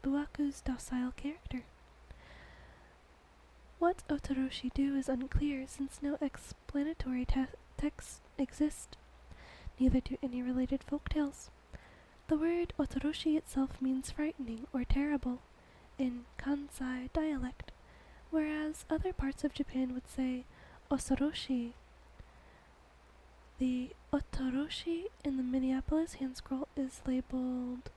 [SPEAKER 1] Buaku's docile character. What Otoroshi do is unclear, since no explanatory text exists. Neither do any related folktales. The word Otoroshi itself means frightening or terrible in Kansai dialect, whereas other parts of Japan would say Osoroshi. The Otoroshi in the Minneapolis hand scroll is labeled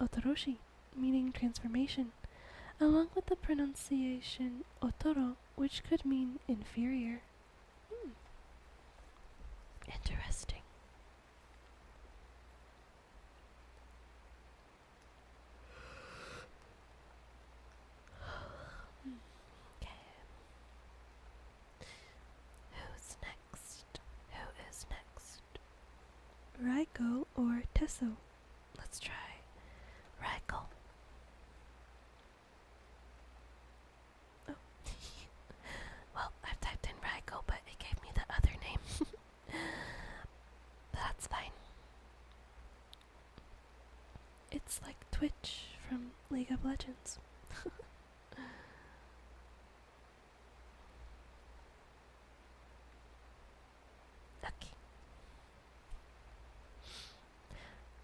[SPEAKER 1] Otoroshi, meaning transformation, along with the pronunciation Otoro, which could mean inferior. Interesting. Okay. Who's next? Who is next? Raiko or Tesso? Let's try Raiko. Oh. Well, I've typed in Raiko, but it gave me the other name. That's fine. It's like Twitch from League of Legends. Okay.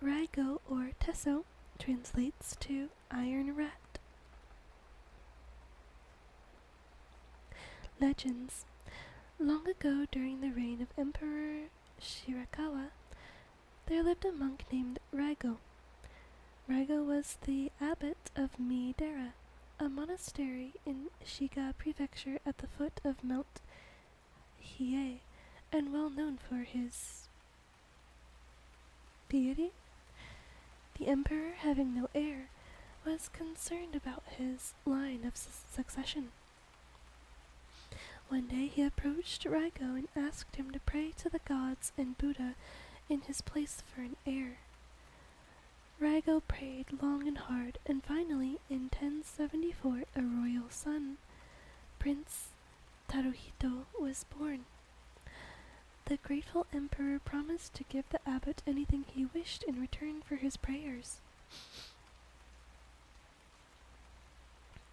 [SPEAKER 1] Raigo or Tesso translates to Iron Rat. Legends. Long ago, during the reign of Emperor Shirakawa, there lived a monk named Raigo. Raigo was the abbot of Miidera, a monastery in Shiga Prefecture at the foot of Mount Hiei, and well known for his piety. The emperor, having no heir, was concerned about his line of succession. One day he approached Raigo and asked him to pray to the gods and Buddha in his place for an heir. Raigo prayed long and hard, and finally, in 1074, a royal son, Prince Taruhito, was born. The grateful emperor promised to give the abbot anything he wished in return for his prayers.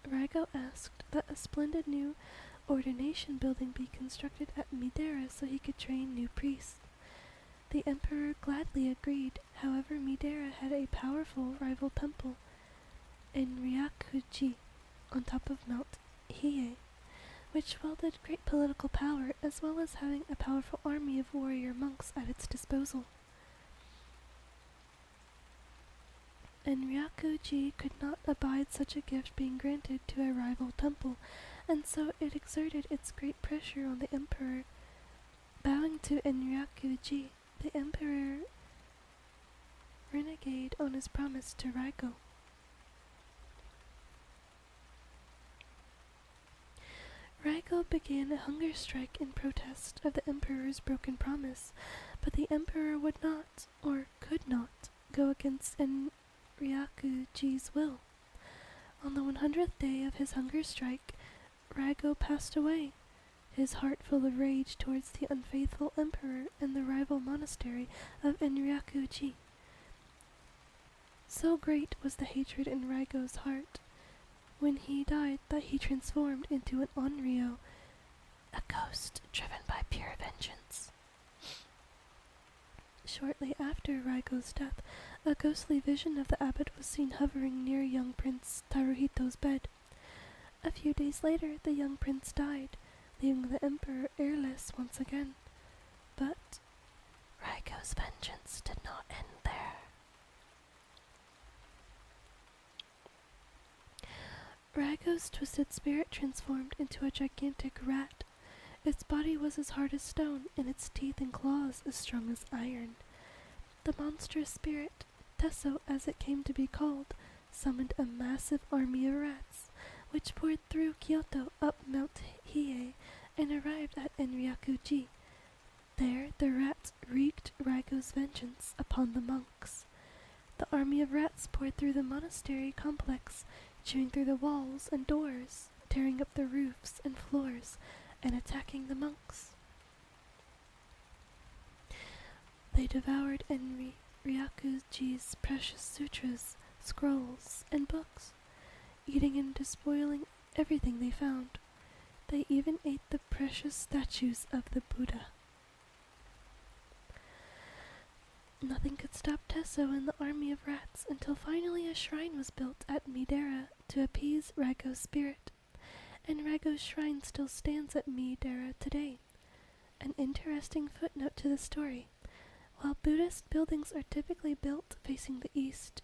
[SPEAKER 1] Raigo asked that a splendid new ordination building be constructed at Miidera so he could train new priests. The emperor gladly agreed. However, Miidera had a powerful rival temple in Ryakuji on top of Mount Hiei, which wielded great political power, as well as having a powerful army of warrior monks at its disposal. And Ryakuji could not abide such a gift being granted to a rival temple, and so it exerted its great pressure on the emperor. Bowing to Enryakuji, the emperor renegade on his promise to Raigo. Raigo began a hunger strike in protest of the emperor's broken promise, but the emperor would not, or could not, go against Enryakuji's will. On the 100th day of his hunger strike, Raigo passed away, his heart full of rage towards the unfaithful emperor and the rival monastery of Enryakuji. So great was the hatred in Raigo's heart when he died that he transformed into an Onryo, a ghost driven by pure vengeance. Shortly after Raigo's death, a ghostly vision of the abbot was seen hovering near young Prince Taruhito's bed. A few days later, the young prince died, leaving the emperor heirless once again. But Raigo's vengeance did not end there. Raigo Rago's twisted spirit transformed into a gigantic rat. Its body was as hard as stone, and its teeth and claws as strong as iron. The monstrous spirit, Tesso as it came to be called, summoned a massive army of rats, which poured through Kyoto up Mount Hiei and arrived at Enryaku-ji. There the rats wreaked Rago's vengeance upon the monks. The army of rats poured through the monastery complex, chewing through the walls and doors, tearing up the roofs and floors, and attacking the monks. They devoured Enryaku-ji's precious sutras, scrolls, and books, eating and despoiling everything they found. They even ate the precious statues of the Buddha. Nothing could stop Tesso and the army of rats until finally a shrine was built at Midera to appease Rago's spirit, and Rago's shrine still stands at Midera today. An interesting footnote to the story: while Buddhist buildings are typically built facing the east,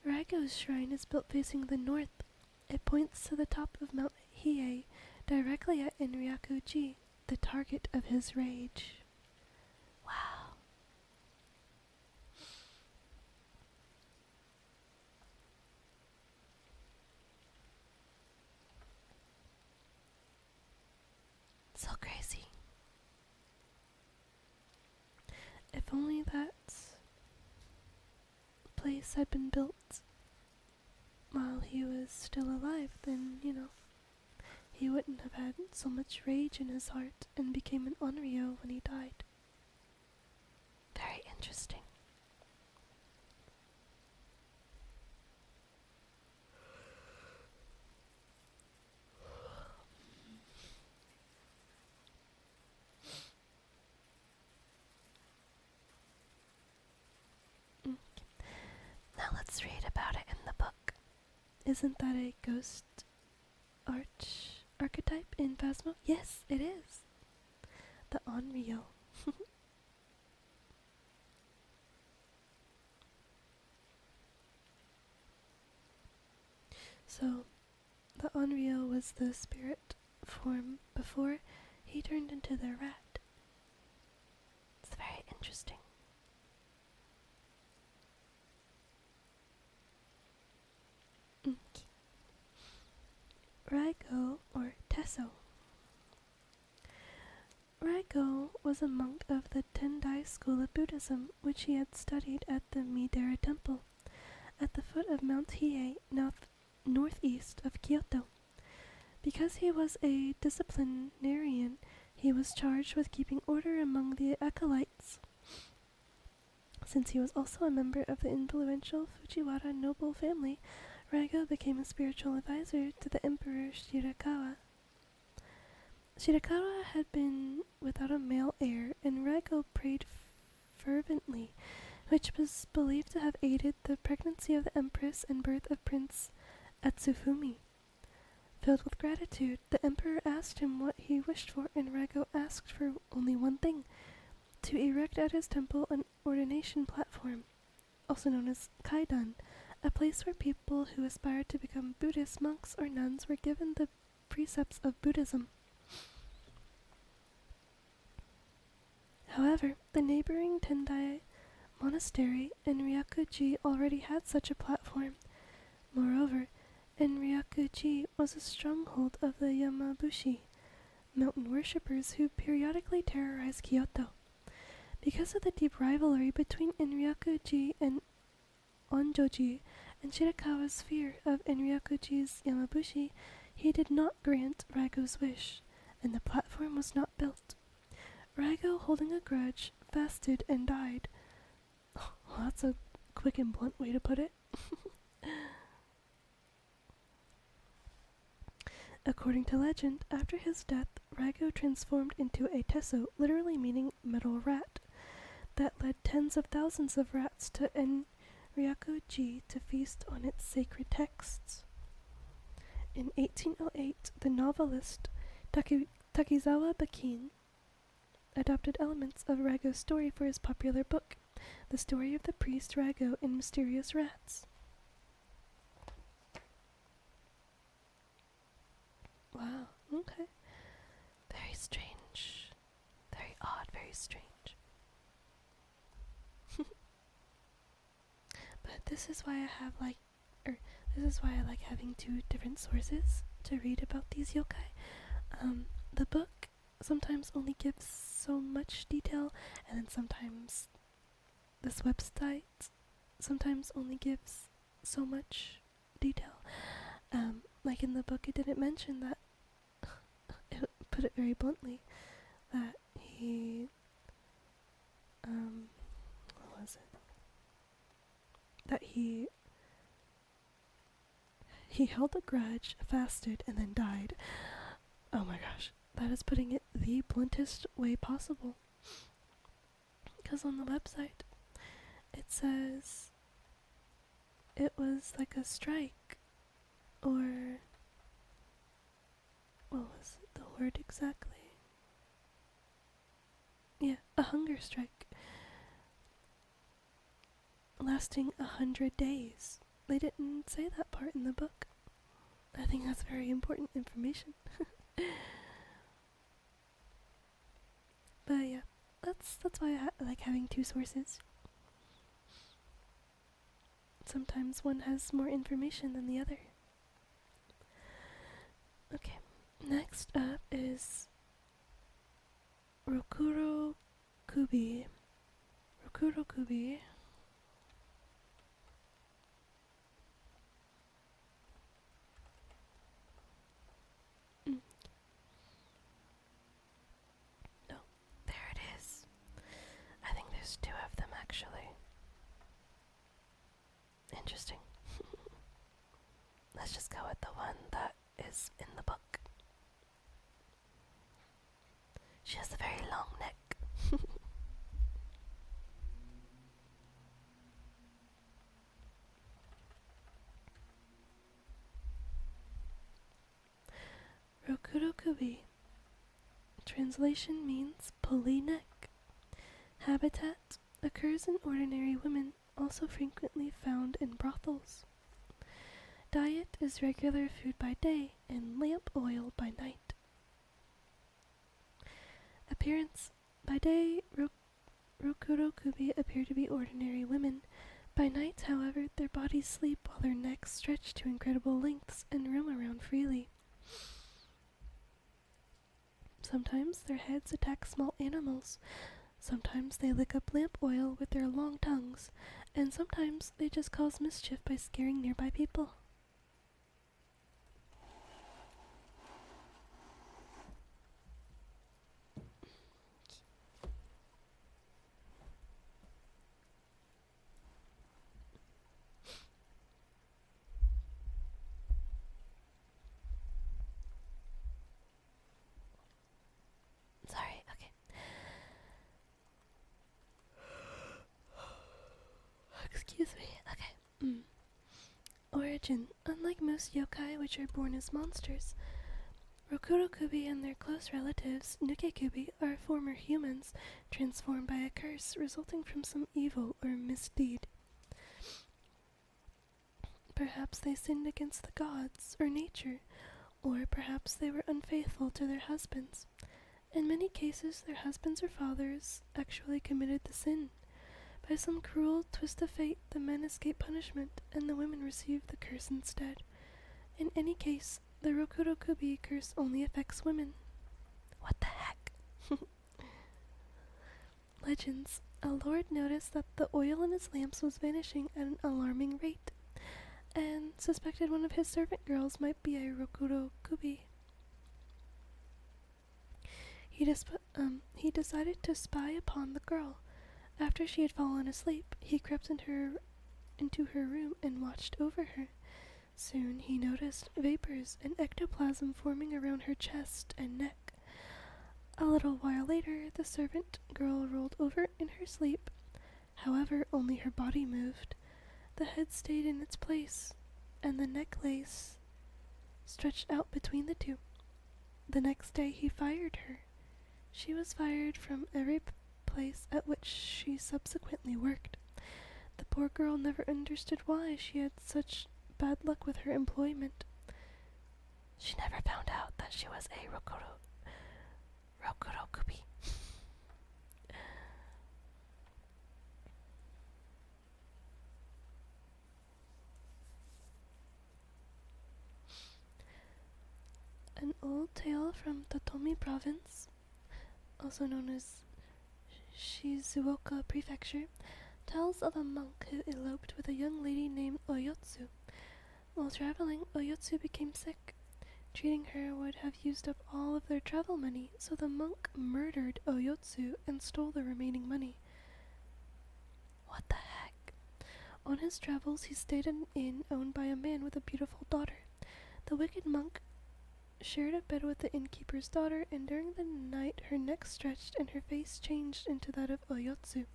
[SPEAKER 1] Rago's shrine is built facing the north. It points to the top of Mount Hiei, directly at Enryaku-ji, the target of his rage. Wow. So crazy. If only that place had been built while he was still alive, then, he wouldn't have had so much rage in his heart and became an Onryo when he died. Very interesting. Now let's read about it in the book. Isn't that a ghost archetype in Phasmo? Yes, it is. The Onryo. So, the Onryo was the spirit form before he turned into the rat. It's very interesting. Raigo, or Tesso. Raigo was a monk of the Tendai school of Buddhism, which he had studied at the Midera Temple, at the foot of Mount Hiei, northeast of Kyoto. Because he was a disciplinarian, he was charged with keeping order among the acolytes. Since he was also a member of the influential Fujiwara noble family, Raigo became a spiritual advisor to the Emperor Shirakawa. Shirakawa had been without a male heir, and Raigo prayed fervently, which was believed to have aided the pregnancy of the Empress and birth of Prince Atsufumi. Filled with gratitude, the Emperor asked him what he wished for, and Raigo asked for only one thing: to erect at his temple an ordination platform, also known as Kaidan, a place where people who aspired to become Buddhist monks or nuns were given the precepts of Buddhism. However, the neighboring Tendai monastery, Enryaku-ji, already had such a platform. Moreover, Enryaku-ji was a stronghold of the Yamabushi, mountain worshippers who periodically terrorized Kyoto. Because of the deep rivalry between Enryaku-ji and Onjoji, and Shirakawa's fear of Enryaku-ji's Yamabushi, he did not grant Raigo's wish, and the platform was not built. Raigo, holding a grudge, fasted and died. Well, that's a quick and blunt way to put it. According to legend, after his death, Raigo transformed into a tesso, literally meaning metal rat, that led tens of thousands of rats to Enryaku-ji to feast on its sacred texts. In 1808, the novelist Takizawa Bakin adopted elements of Raigo's story for his popular book, The Story of the Priest Raigo and Mysterious Rats. very strange. But this is why this is why I like having two different sources to read about these yokai. The book sometimes only gives so much detail, and then sometimes this website sometimes only gives so much detail. Like in the book, it didn't mention that, it put it very bluntly, that what was it? That he held a grudge, fasted, and then died. Oh my gosh, that is putting it the bluntest way possible. Because on the website, it says it was like a strike, or what was the word exactly? Yeah, a hunger strike, lasting 100 days. They didn't say that part in the book. I think that's very important information. But yeah, that's why I like having two sources. Sometimes one has more information than the other. Okay, next up is Rokuro Kubi. Rokuro Kubi. No, there it is. I think there's two of them actually. Interesting. Let's just go with the one that is in the book. She has a very long neck. Rokuro Kubi. Translation means pulley neck. Habitat occurs in ordinary women, also frequently found in brothels. Diet is regular food by day and lamp oil by night. Appearance: by day, Rokuro Kubi appear to be ordinary women. By night, however, their bodies sleep while their necks stretch to incredible lengths and roam around freely. Sometimes their heads attack small animals. Sometimes they lick up lamp oil with their long tongues, and sometimes they just cause mischief by scaring nearby people. Sorry, okay. Excuse me, okay. Origin: unlike most yokai, which are born as monsters, Rokuro Kubi and their close relatives, Nuke Kubi, are former humans transformed by a curse resulting from some evil or misdeed. Perhaps they sinned against the gods or nature, or perhaps they were unfaithful to their husbands. In many cases, their husbands or fathers actually committed the sin. By some cruel twist of fate, the men escape punishment, and the women receive the curse instead. In any case, the Rokuro Kubi curse only affects women. What the heck? Legends: a lord noticed that the oil in his lamps was vanishing at an alarming rate, and suspected one of his servant girls might be a Rokuro Kubi. He decided to spy upon the girl. After she had fallen asleep, he crept into her room and watched over her. Soon he noticed vapors and ectoplasm forming around her chest and neck. A little while later, the servant girl rolled over in her sleep. However, only her body moved. The head stayed in its place, and the necklace stretched out between the two. The next day he fired her. She was fired from every place at which she subsequently worked. The poor girl never understood why she had such bad luck with her employment. She never found out that she was a Rokuro Kubi. old tale from Totomi Province, also known as Shizuoka Prefecture, tells of a monk who eloped with a young lady named Oyotsu. While traveling, Oyotsu became sick. Treating her would have used up all of their travel money, so the monk murdered Oyotsu and stole the remaining money. What the heck? On his travels, he stayed in an inn owned by a man with a beautiful daughter. The wicked monk shared a bed with the innkeeper's daughter, and during the night her neck stretched and her face changed into that of Oyotsu.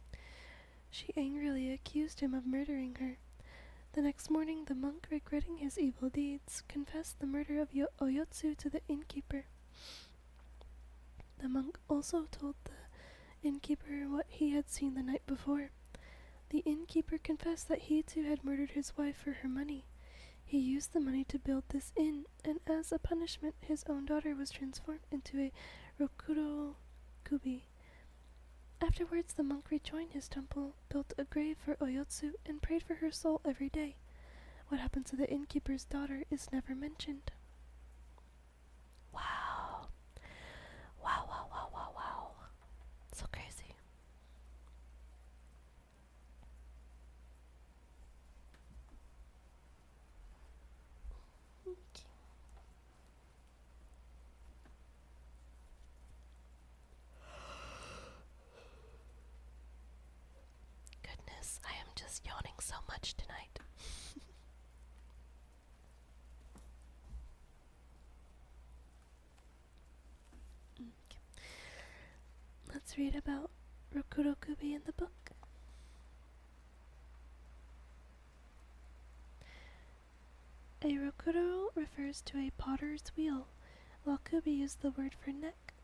[SPEAKER 1] She angrily accused him of murdering her. The next morning, the monk, regretting his evil deeds, confessed the murder of Oyotsu to the innkeeper. The monk also told the innkeeper what he had seen the night before. The innkeeper confessed that he too had murdered his wife for her money. He used the money to build this inn, and as a punishment, his own daughter was transformed into a Rokuro Kubi. Afterwards, the monk rejoined his temple, built a grave for Oyotsu, and prayed for her soul every day. What happened to the innkeeper's daughter is never mentioned. Wow. Wow, wow, wow, wow, wow. So crazy. Goodness, I am just yawning so much tonight. Let's read about Rokurokubi in the book. A rokuro refers to a potter's wheel, while kubi is the word for neck.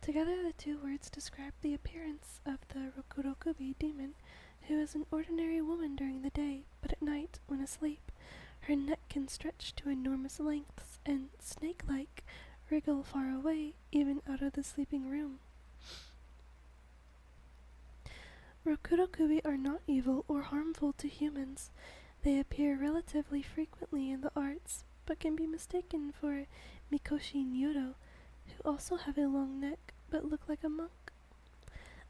[SPEAKER 1] Together the two words describe the appearance of the Rokurokubi demon, who is an ordinary woman during the day, but at night, when asleep, her neck can stretch to enormous lengths and, snake-like, wriggle far away, even out of the sleeping room. Rokurokubi are not evil or harmful to humans. They appear relatively frequently in the arts, but can be mistaken for Mikoshi Nyuro, who also have a long neck but look like a monk.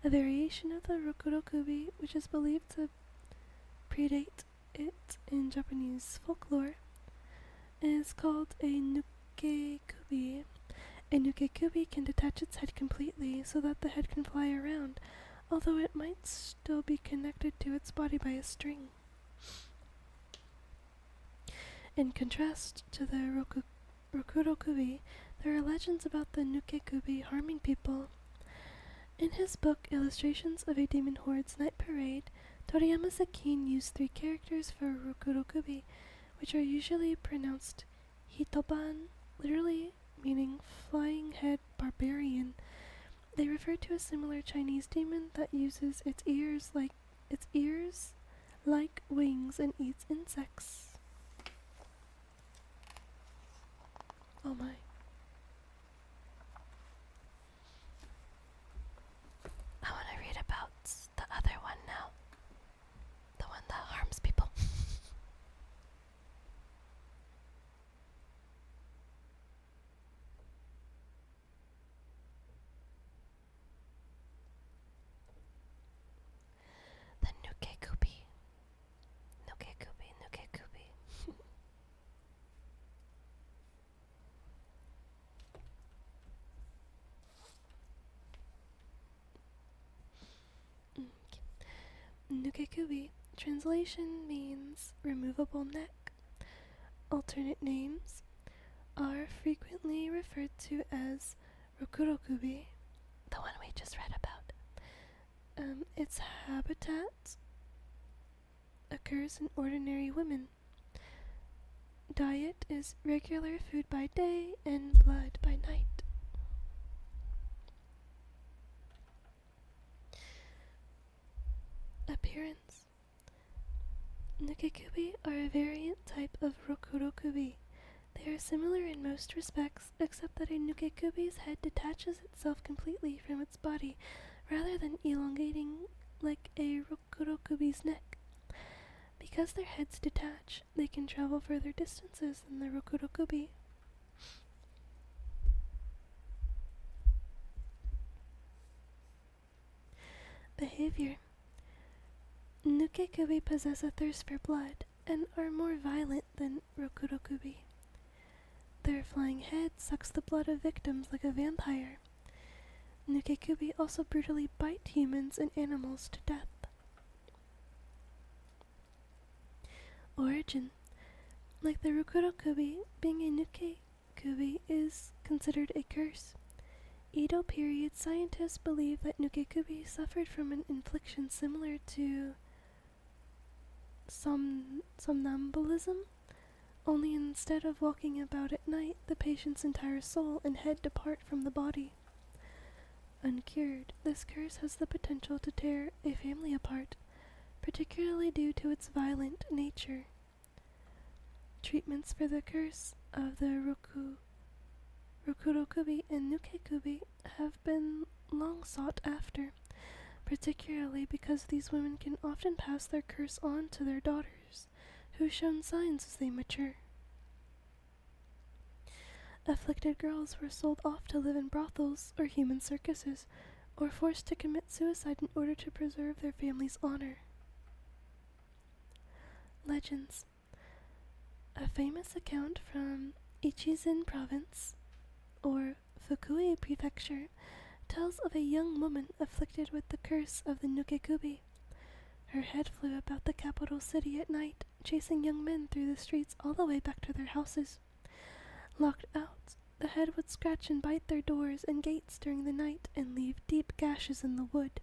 [SPEAKER 1] A variation of the Rokurokubi, which is believed to predate it in Japanese folklore, is called a Nukekubi. A Nukekubi can detach its head completely so that the head can fly around, although it might still be connected to its body by a string. In contrast to the Rokurokubi, there are legends about the Nukekubi harming people. In his book Illustrations of a Demon Horde's Night Parade, Toriyama Sakin used 3 characters for Rokurokubi, which are usually pronounced Hitoban, literally meaning flying head barbarian. They refer to a similar Chinese demon that uses its ears like wings and eats insects. Oh my. I want to read about the other one now. The one that harms people. The Nukekubi. Nukekubi, Nukekubi. Nukekubi. Translation means removable neck. Alternate names are frequently referred to as Rokurokubi, the one we just read about. Its habitat occurs in ordinary women. Diet is regular food by day and blood by night. Appearance. Nukekubi are a variant type of Rokurokubi. They are similar in most respects, except that a Nukekubi's head detaches itself completely from its body, rather than elongating like a Rokurokubi's neck. Because their heads detach, they can travel further distances than the Rokurokubi. Behavior. Nuke-kubi possess a thirst for blood and are more violent than Rokurokubi. Their flying head sucks the blood of victims like a vampire. Nuke-kubi also brutally bite humans and animals to death. Origin. Like the Rokurokubi, being a Nuke-kubi is considered a curse. Edo period scientists believe that Nuke-kubi suffered from an infliction similar to somnambulism, only instead of walking about at night, the patient's entire soul and head depart from the body. Uncured, this curse has the potential to tear a family apart, particularly due to its violent nature. Treatments for the curse of the Rokurokubi and Nuke-kubi have been long sought after, particularly because these women can often pass their curse on to their daughters, who've shown signs as they mature. Afflicted girls were sold off to live in brothels or human circuses, or forced to commit suicide in order to preserve their family's honor. Legends. A famous account from Ichizin province, or Fukui prefecture, tells of a young woman afflicted with the curse of the Nuke-kubi. Her head flew about the capital city at night, chasing young men through the streets all the way back to their houses. Locked out, the head would scratch and bite their doors and gates during the night and leave deep gashes in the wood.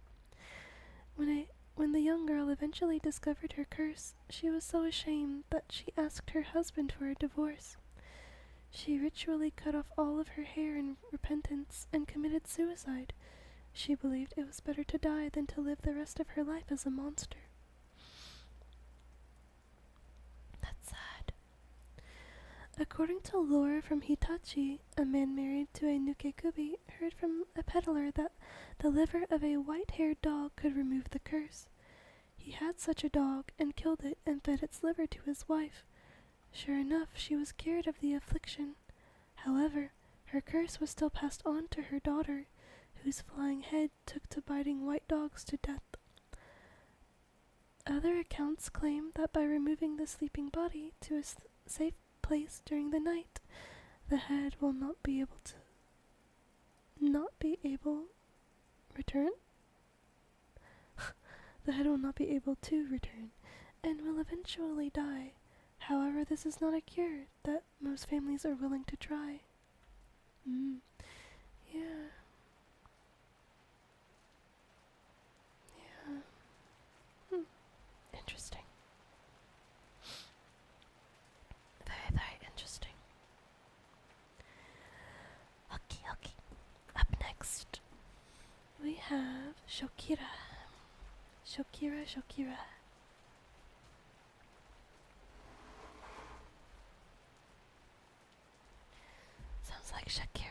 [SPEAKER 1] When the young girl eventually discovered her curse, she was so ashamed that she asked her husband for a divorce. She ritually cut off all of her hair in repentance and committed suicide. She believed it was better to die than to live the rest of her life as a monster. That's sad. According to lore from Hitachi, a man married to a Nuke-kubi heard from a peddler that the liver of a white-haired dog could remove the curse. He had such a dog and killed it and fed its liver to his wife. Sure enough, she was cured of the affliction. However, her curse was still passed on to her daughter, whose flying head took to biting white dogs to death. Other accounts claim that by removing the sleeping body to a safe place during the night, the head will not be able return. The head will not be able to return, and will eventually die. However, this is not a cure that most families are willing to try. Yeah. Interesting. Very, very interesting. Okay. Up next, we have Shokira. Shokira. Sounds like Shakira.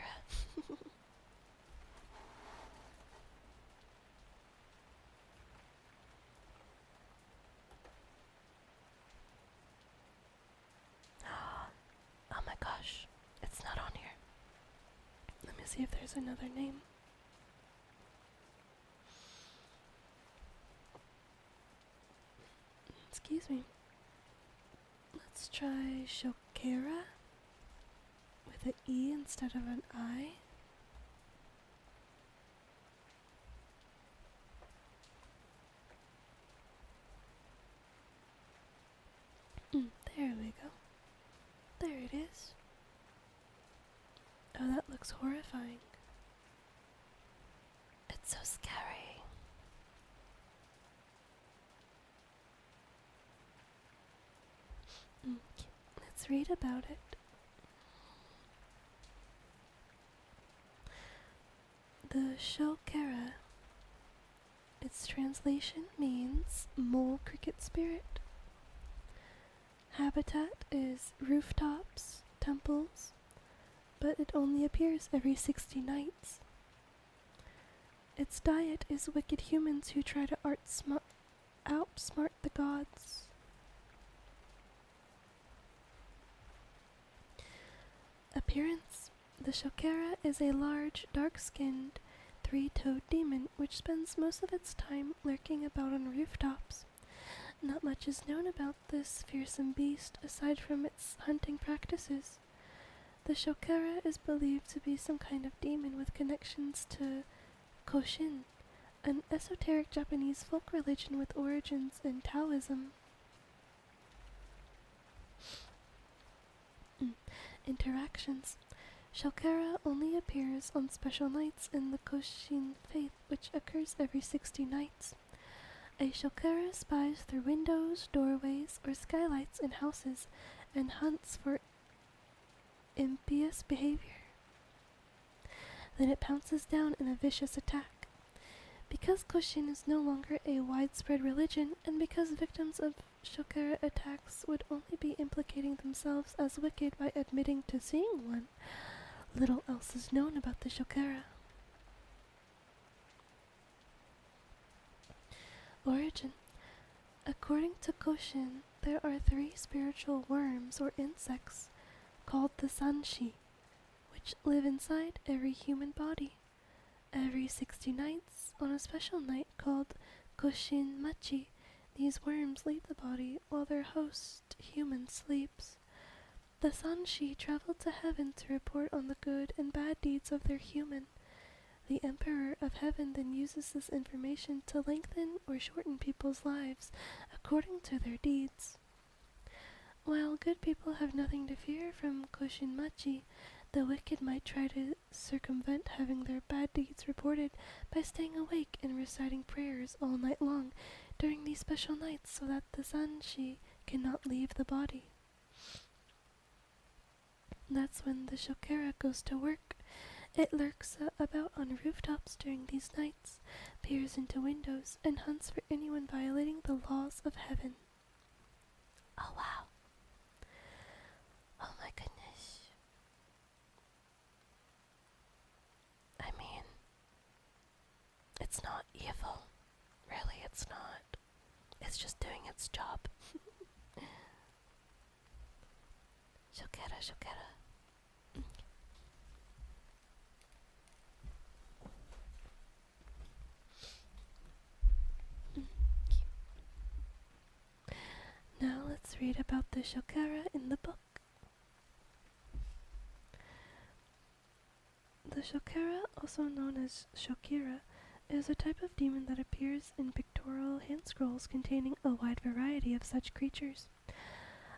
[SPEAKER 1] Oh my gosh, it's not on here. Let me see if there's another name. Excuse me. Let's try Shokera with an E instead of an I. There we go. There it is. Oh, that looks horrifying. It's so scary. Let's read about it. The Shokera. Its translation means mole cricket spirit. Habitat is rooftops, temples, but it only appears every 60 nights. Its diet is wicked humans who try to outsmart the gods. Appearance. The Shokera is a large, dark-skinned, three-toed demon which spends most of its time lurking about on rooftops. Not much is known about this fearsome beast aside from its hunting practices. The Shokera is believed to be some kind of demon with connections to Koshin, an esoteric Japanese folk religion with origins in Taoism. Interactions. Shokera only appears on special nights in the Koshin faith, which occurs every 60 nights. A Shokera spies through windows, doorways, or skylights in houses and hunts for impious behavior. Then it pounces down in a vicious attack. Because Koshin is no longer a widespread religion, and because victims of Shokera attacks would only be implicating themselves as wicked by admitting to seeing one, little else is known about the Shokera. Origin. According to Koshin, there are 3 spiritual worms or insects called the Sanshi, which live inside every human body. Every 60 nights, on a special night called Koshin Machi, these worms leave the body while their host, human, sleeps. The Sanshi travel to heaven to report on the good and bad deeds of their human. The Emperor of Heaven then uses this information to lengthen or shorten people's lives according to their deeds. While good people have nothing to fear from Koshin Machi, the wicked might try to circumvent having their bad deeds reported by staying awake and reciting prayers all night long during these special nights so that the Sanshi cannot leave the body. That's when the Shokera goes to work. It lurks about on rooftops during these nights, peers into windows, and hunts for anyone violating the laws of heaven. Oh wow. Oh my goodness. I mean, it's not evil. Really, it's not. It's just doing its job. Shokera, Shokera. Now let's read about the Shokera in the book. The Shokera, also known as Shokira, is a type of demon that appears in pictorial hand scrolls containing a wide variety of such creatures.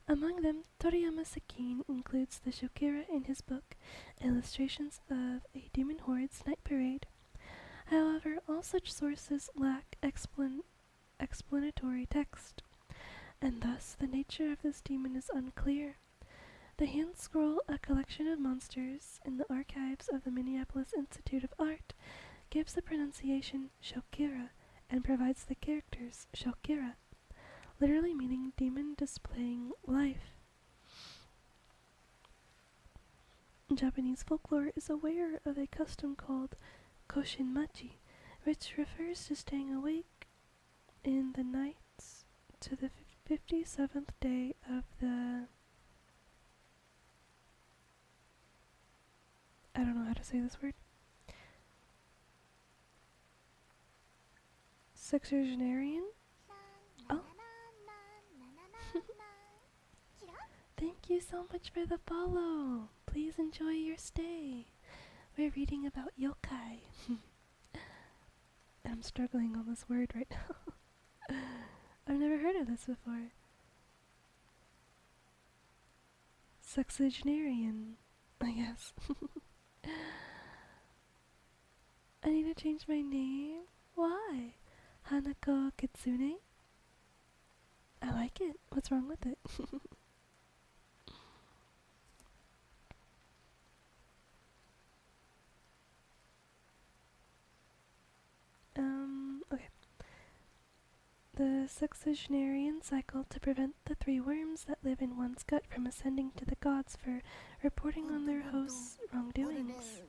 [SPEAKER 1] Among them, Toriyama Sekine includes the Shokira in his book, Illustrations of a Demon Horde's Night Parade. However, all such sources lack explanatory text, and thus the nature of this demon is unclear. The hand scroll, a collection of monsters in the archives of the Minneapolis Institute of Art, gives the pronunciation Shokira and provides the characters Shokira, literally meaning demon displaying life. Japanese folklore is aware of a custom called Koshin Machi, which refers to staying awake in the nights to the 57th day of the... I don't know how to say this word. Sexagenarian? Oh. Thank you so much for the follow. Please enjoy your stay. We're reading about yokai. I'm struggling on this word right now. I've never heard of this before. Sexagenarian, I guess. I need to change my name? Why? Hanako Kitsune? I like it. What's wrong with it? Okay. The sexagenarian cycle to prevent the 3 worms that live in one's gut from ascending to the gods for reporting on their host's wrongdoings.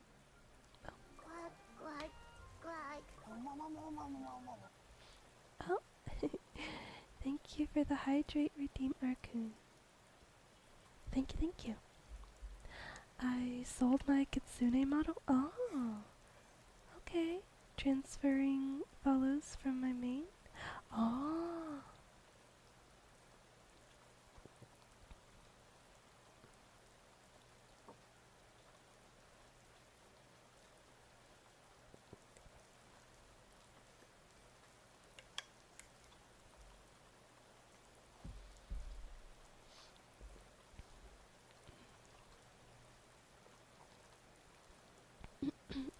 [SPEAKER 1] Oh. Thank you for the Hydrate Redeem Arcoon. Thank you, thank you. I sold my Kitsune model. Oh. Okay. transferring follows from my main. Oh.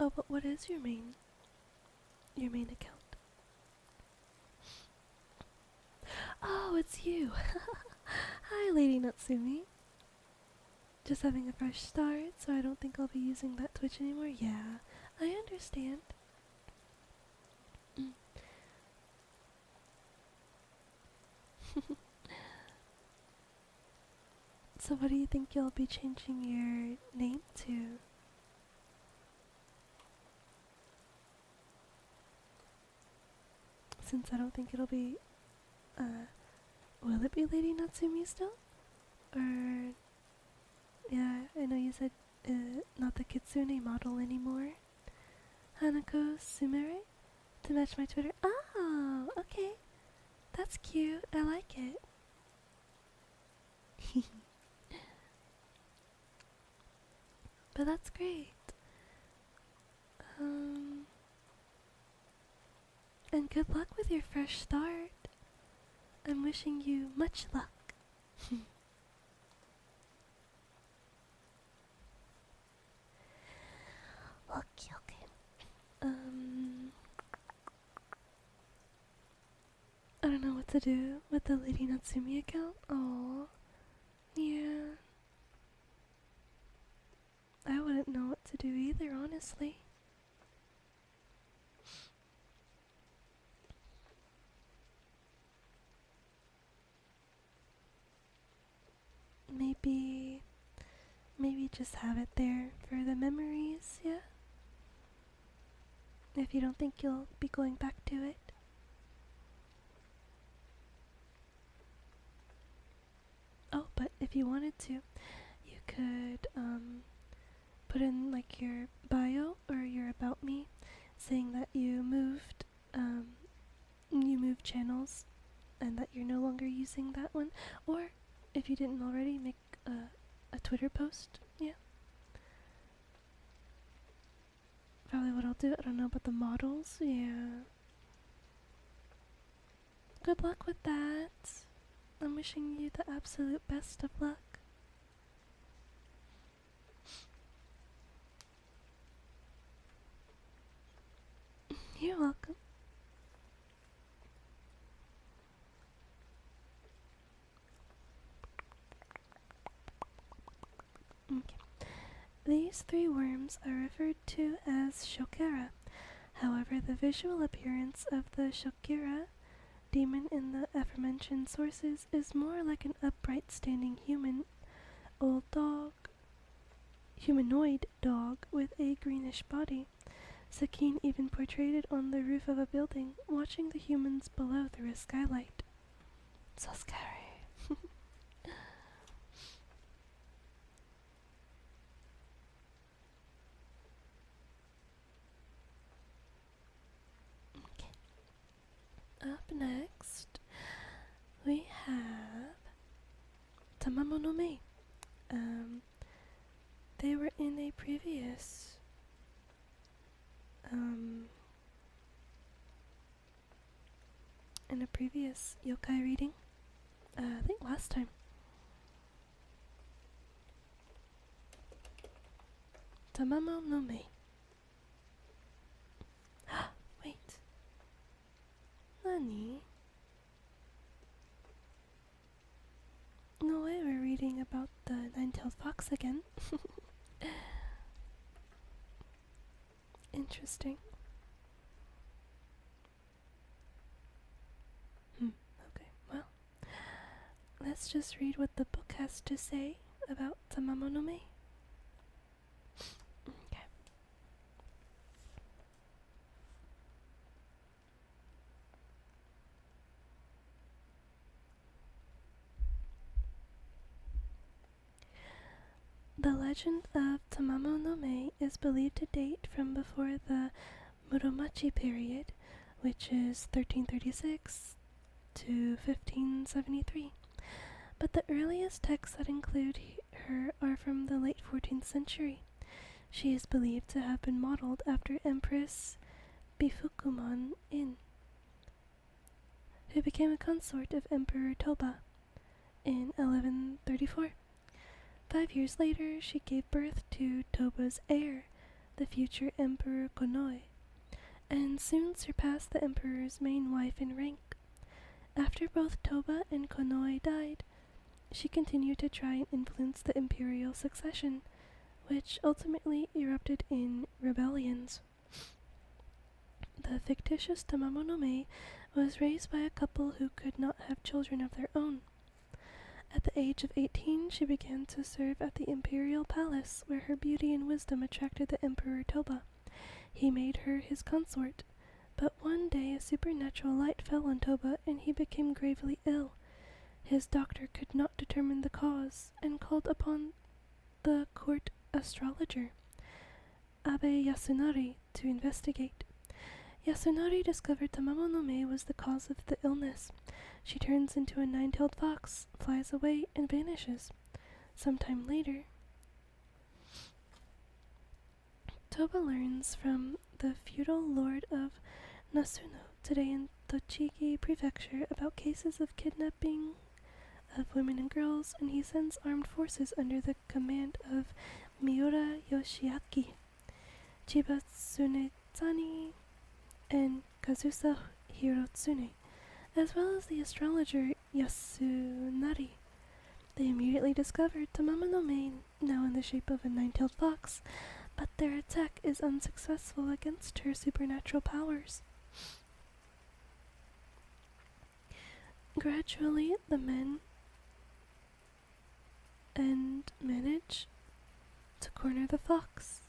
[SPEAKER 1] Oh, but what is your main? Your main account? Oh, it's you. Hi, Lady Natsumi. Just having a fresh start, so I don't think I'll be using that Twitch anymore. Yeah, I understand. Mm. So what do you think you'll be changing your name to? Since I don't think it'll be, will it be Lady Natsumi still? Or, yeah, I know you said, not the Kitsune model anymore. Hanako Sumire? To match my Twitter? Oh, okay. That's cute. I like it. But that's great. And good luck with your fresh start. I'm wishing you much luck. Okay. I don't know what to do with the Lady Natsumi account. Oh, yeah. I wouldn't know what to do either, honestly. Maybe, maybe just have it there for the memories, yeah? If you don't think you'll be going back to it. Oh, but if you wanted to, you could, put in like your bio or your about me saying that you moved channels and that you're no longer using that one. Or if you didn't already, make a Twitter post. Yeah. Probably what I'll do. I don't know about the models. Yeah. Good luck with that. I'm wishing you the absolute best of luck. You're welcome. Okay. These three worms are referred to as Shokera. However, the visual appearance of the Shokera demon in the aforementioned sources is more like an upright standing humanoid dog with a greenish body. Sakine even portrayed it on the roof of a building, watching the humans below through a skylight. So scary. Okay. Up next, we have Tamamo no Mei. They were in a previous yokai reading. I think last time. Tamamo no Mei. Wait. Nani? No way, we're reading about the nine-tailed fox again. Interesting. Okay, well, let's just read what the book has to say about Tamamo no Mei. Okay. The legend of Tamamo no Mei is believed to date from before the Muromachi period, which is 1336 to 1573. But the earliest texts that include her are from the late 14th century. She is believed to have been modeled after Empress Bifukumon In, who became a consort of Emperor Toba in 1134. 5 years later, she gave birth to Toba's heir, the future Emperor Konoe, and soon surpassed the emperor's main wife in rank. After both Toba and Konoe died, she continued to try and influence the imperial succession, which ultimately erupted in rebellions. The fictitious Tamamo no Mae was raised by a couple who could not have children of their own. At the age of 18, she began to serve at the imperial palace, where her beauty and wisdom attracted the Emperor Toba. He made her his consort, but one day a supernatural light fell on Toba and he became gravely ill. His doctor could not determine the cause and called upon the court astrologer, Abe Yasunari, to investigate. Yasunari discovered Tamamo no Mae was the cause of the illness. She turns into a nine-tailed fox, flies away, and vanishes. Sometime later, Toba learns from the feudal lord of Nasuno, today in Tochigi Prefecture, about cases of kidnapping of women and girls, and he sends armed forces under the command of Miura Yoshiaki, Chiba Tsunetani, and Kazusa Hirotsune, as well as the astrologer Yasunari. They immediately discovered Tamamo no Mae, now in the shape of a nine-tailed fox, but their attack is unsuccessful against her supernatural powers. Gradually, the men manage to corner the fox.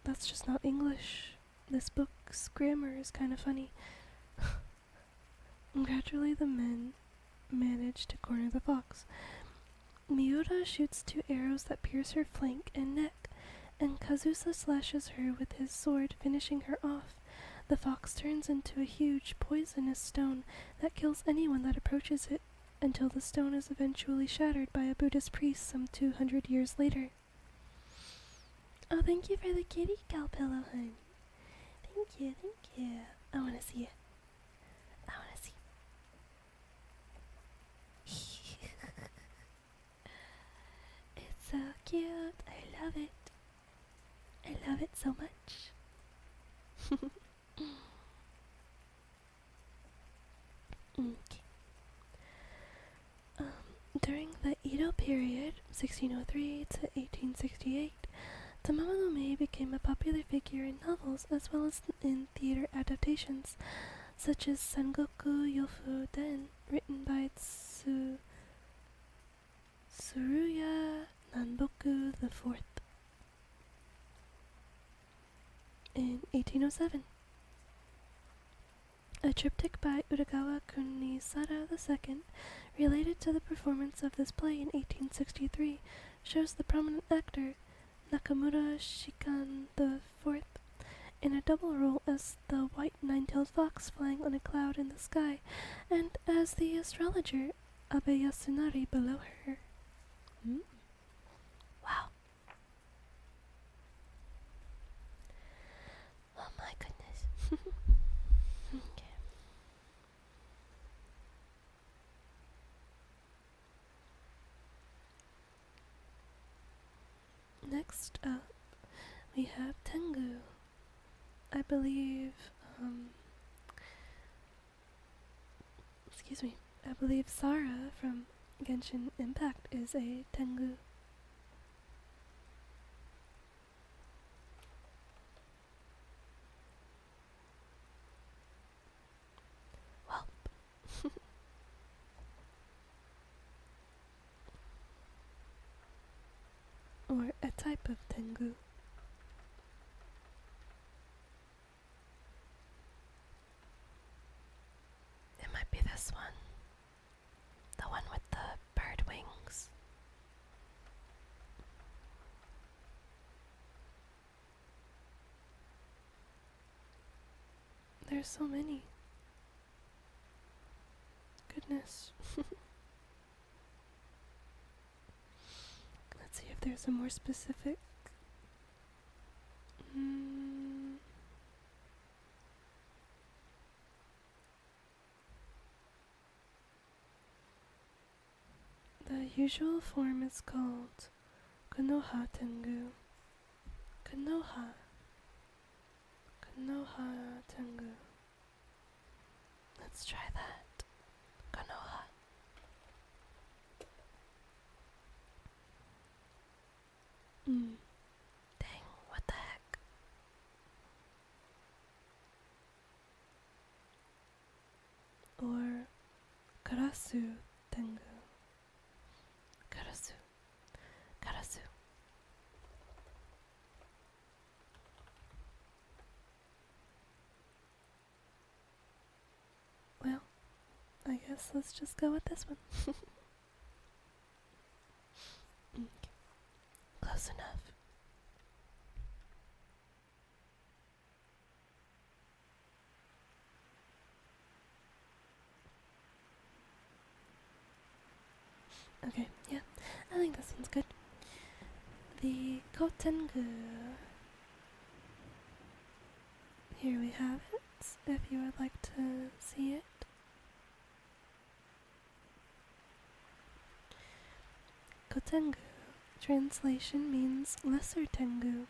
[SPEAKER 1] That's just not English. This book's grammar is kind of funny. Gradually, the men manage to corner the fox. Miura shoots 2 arrows that pierce her flank and neck, and Kazusa slashes her with his sword, finishing her off. The fox turns into a huge, poisonous stone that kills anyone that approaches it, until the stone is eventually shattered by a Buddhist priest some 200 years later. Oh, thank you for the kitty cow pillow, hun. Thank you, thank you. I wanna see it. I wanna see. It's so cute. I love it. I love it so much. Okay. During the Edo period, 1603 to 1868, Tamamo no Mae became a popular figure in novels as well as in theater adaptations, such as Sengoku Yofu Den, written by Tsuruya Nanboku IV in 1807. A triptych by Utagawa Kunisada II, related to the performance of this play in 1863, shows the prominent actor Nakamura Shikan IV in a double role as the white nine-tailed fox flying on a cloud in the sky, and as the astrologer Abe Yasunari below her. Wow. Oh my goodness. Okay. Next up, we have Tengu. I believe, I believe Sara from Genshin Impact is a Tengu. Well, or a type of Tengu. It might be this one. The one with the bird wings. there's so many. Goodness. Let's see if there's a more specific. The usual form is called Konoha Tengu. Konoha. Konoha Tengu. Let's try that. Konoha. Dang, what the heck? Or Karasu Tengu. Karasu. Karasu. Well, I guess let's just go with this one. Close enough. Okay, yeah, I think this one's good. The Kotengu. Here we have it, if you would like to see it. Kotengu. Translation means lesser Tengu.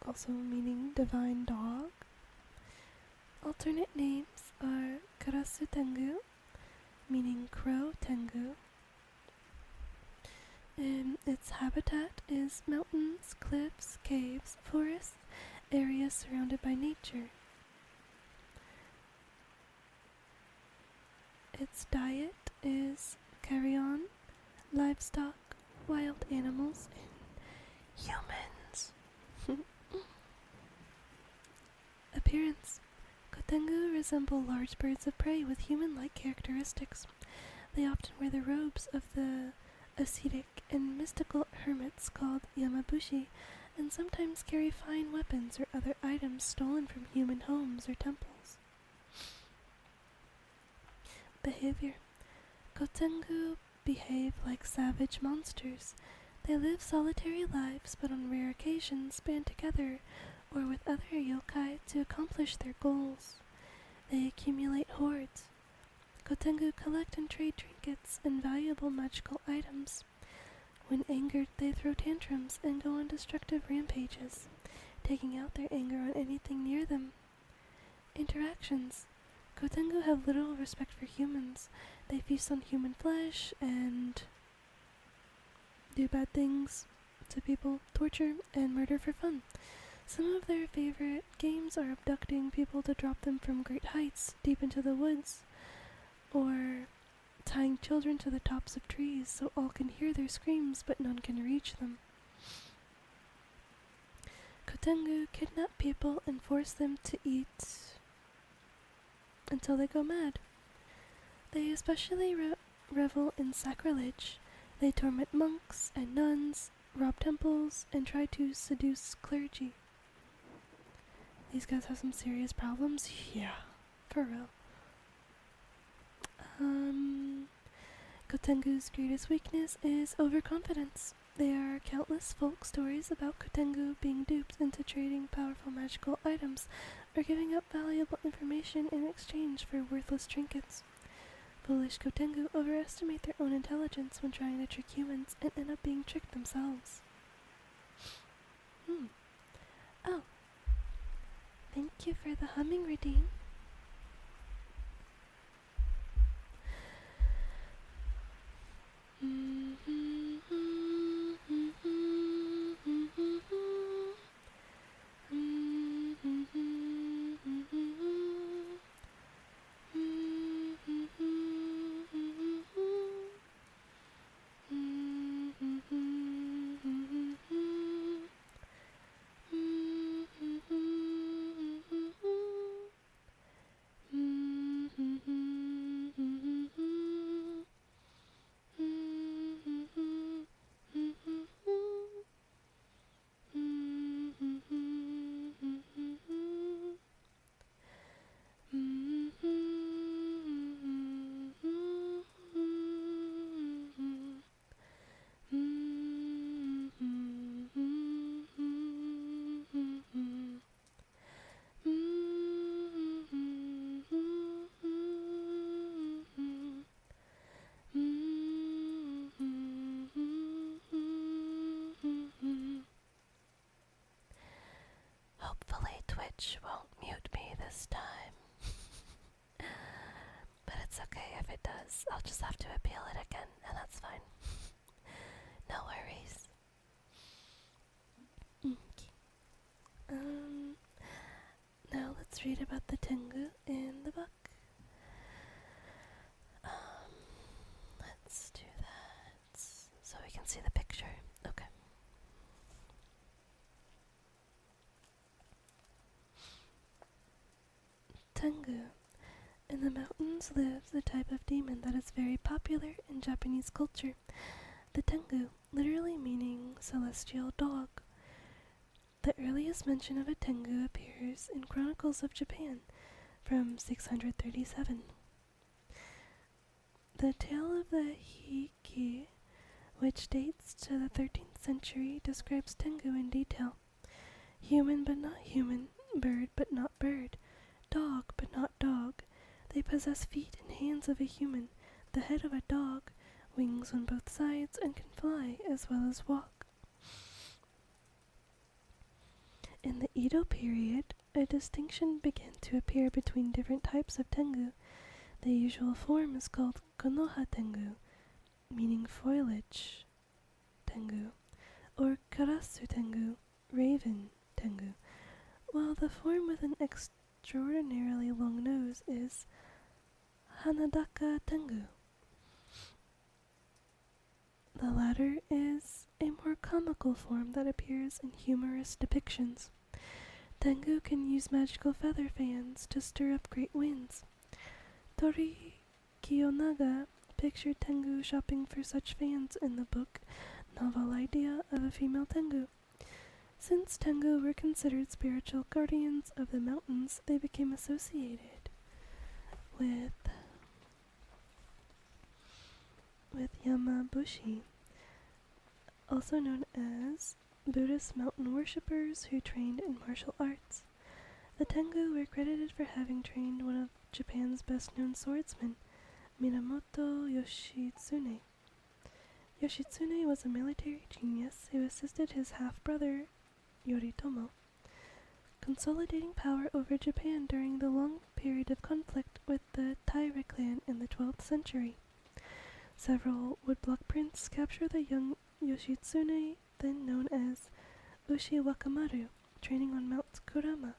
[SPEAKER 1] Also meaning divine dog. Alternate names are Karasu Tengu, meaning crow Tengu. Its habitat is mountains, cliffs, caves, forests, areas surrounded by nature. Its diet is carrion, livestock, wild animals, and humans. Appearance. Kotengu resemble large birds of prey with human-like characteristics. They often wear the robes of the ascetic and mystical hermits called yamabushi, and sometimes carry fine weapons or other items stolen from human homes or temples. Behavior. Kotengu behave like savage monsters. They live solitary lives, but on rare occasions band together or with other yokai to accomplish their goals. They accumulate hoards. Kotengu collect and trade trinkets and valuable magical items. When angered, they throw tantrums and go on destructive rampages, taking out their anger on anything near them. Interactions. Kotengu have little respect for humans. They feast on human flesh and do bad things to people, torture, and murder for fun. Some of their favorite games are abducting people to drop them from great heights deep into the woods, or tying children to the tops of trees so all can hear their screams but none can reach them. Kotengu kidnap people and force them to eat until they go mad. They especially revel in sacrilege. They torment monks and nuns, rob temples, and try to seduce clergy. These guys have some serious problems? Yeah, for real. Kotengu's greatest weakness is overconfidence. There are countless folk stories about Kotengu being duped into trading powerful magical items or giving up valuable information in exchange for worthless trinkets. Foolish Kotengu overestimate their own intelligence when trying to trick humans and end up being tricked themselves. Oh. Thank you for the humming redeem. is. I'll just have to appeal it again, and that's fine. No worries. Okay. Now let's read about the Tengu in the book. Let's do that so we can see the picture. Okay. Tengu. In the mountains lives a type of demon that is very popular in Japanese culture. The Tengu, literally meaning celestial dog. The earliest mention of a Tengu appears in Chronicles of Japan from 637. The tale of the Hiki, which dates to the 13th century, describes Tengu in detail. Human but not human, bird but not bird, dog but not dog. They possess feet and hands of a human, the head of a dog, wings on both sides, and can fly as well as walk. In the Edo period, a distinction began to appear between different types of Tengu. The usual form is called Konoha Tengu, meaning foliage Tengu, or Karasu Tengu, raven Tengu, while the form with an extraordinarily long nose is Hanadaka Tengu. The latter is a more comical form that appears in humorous depictions. Tengu can use magical feather fans to stir up great winds. Tori Kiyonaga pictured Tengu shopping for such fans in the book Novel Idea of a Female Tengu. Since Tengu were considered spiritual guardians of the mountains, they became associated with Yamabushi, also known as Buddhist mountain worshippers who trained in martial arts. The Tengu were credited for having trained one of Japan's best-known swordsmen, Minamoto Yoshitsune. Yoshitsune was a military genius who assisted his half-brother, Yoritomo, consolidating power over Japan during the long period of conflict with the Taira clan in the 12th century. Several woodblock prints capture the young Yoshitsune, then known as Ushi Wakamaru, training on Mount Kurama,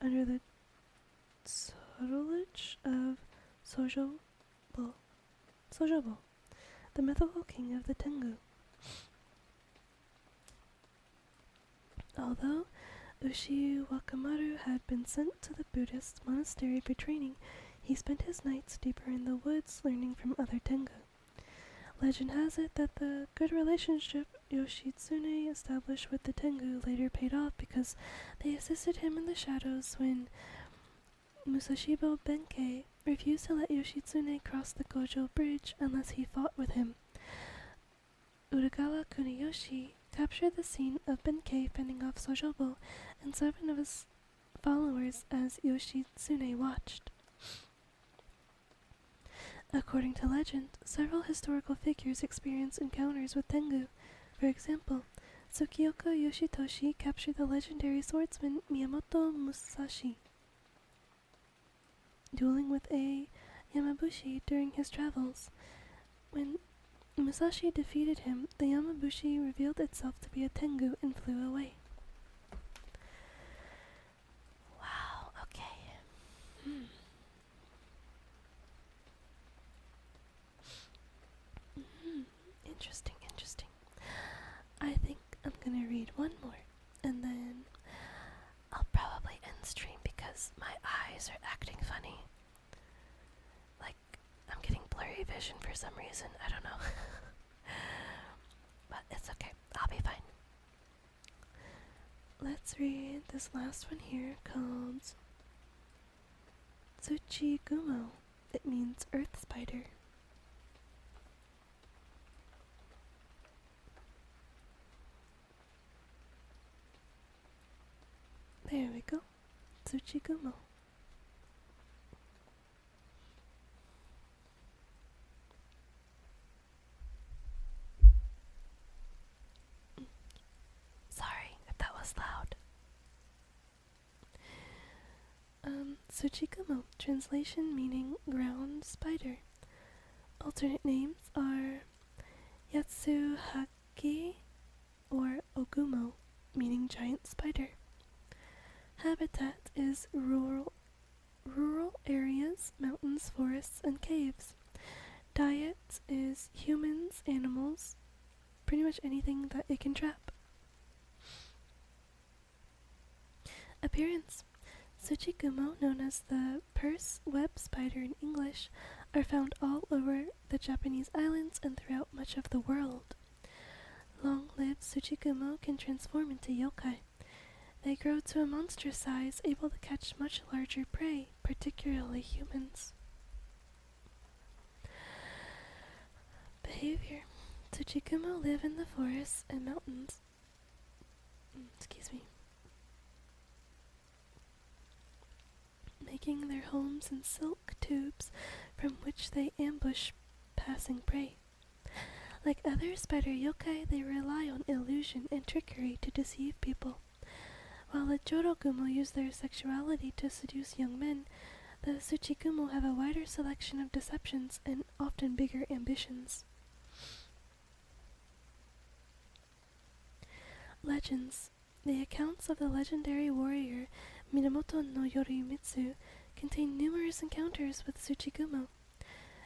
[SPEAKER 1] under the tutelage of Sojobo, the mythical king of the Tengu. Although Ushi Wakamaru had been sent to the Buddhist monastery for training, he spent his nights deeper in the woods learning from other Tengu. Legend has it that the good relationship Yoshitsune established with the Tengu later paid off because they assisted him in the shadows when Musashibo Benkei refused to let Yoshitsune cross the Gojo Bridge unless he fought with him. Uragawa Kuniyoshi captured the scene of Benkei fending off Sojobo and 7 of his followers as Yoshitsune watched. According to legend, several historical figures experienced encounters with Tengu. For example, Tsukioka Yoshitoshi captured the legendary swordsman Miyamoto Musashi, dueling with a Yamabushi during his travels. When Musashi defeated him, the Yamabushi revealed itself to be a Tengu and flew away. Wow, okay. Interesting, interesting. I think I'm gonna read one more, and then I'll probably end stream because my eyes are acting funny. Like, I'm getting blurry vision for some reason, I don't know. But it's okay, I'll be fine. Let's read this last one here called Tsuchigumo. It means earth spider. There we go. Tsuchigumo. Sorry if that was loud. Tsuchigumo, translation meaning ground spider. Alternate names are Yatsuhaki or Ogumo, meaning giant spider. Habitat is rural areas, mountains, forests, and caves. Diet is humans, animals, pretty much anything that it can trap. Appearance. Tsuchigumo, known as the purse web spider in English, are found all over the Japanese islands and throughout much of the world. Long-lived Tsuchigumo can transform into yokai. They grow to a monster size, able to catch much larger prey, particularly humans. Behavior. Tsuchigumo live in the forests and mountains. Making their homes in silk tubes from which they ambush passing prey. Like other spider yokai, they rely on illusion and trickery to deceive people. While the Jorogumo use their sexuality to seduce young men, the Tsuchigumo have a wider selection of deceptions and often bigger ambitions. Legends. The accounts of the legendary warrior Minamoto no Yorimitsu contain numerous encounters with Tsuchigumo.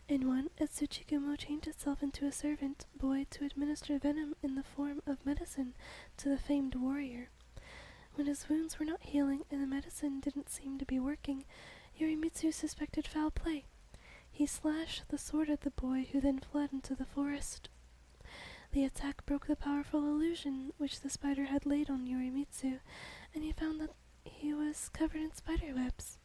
[SPEAKER 1] In one, a Tsuchigumo changed itself into a servant boy to administer venom in the form of medicine to the famed warrior. When his wounds were not healing and the medicine didn't seem to be working, Yorimitsu suspected foul play. He slashed the sword at the boy, who then fled into the forest. The attack broke the powerful illusion which the spider had laid on Yorimitsu, and he found that he was covered in spider webs.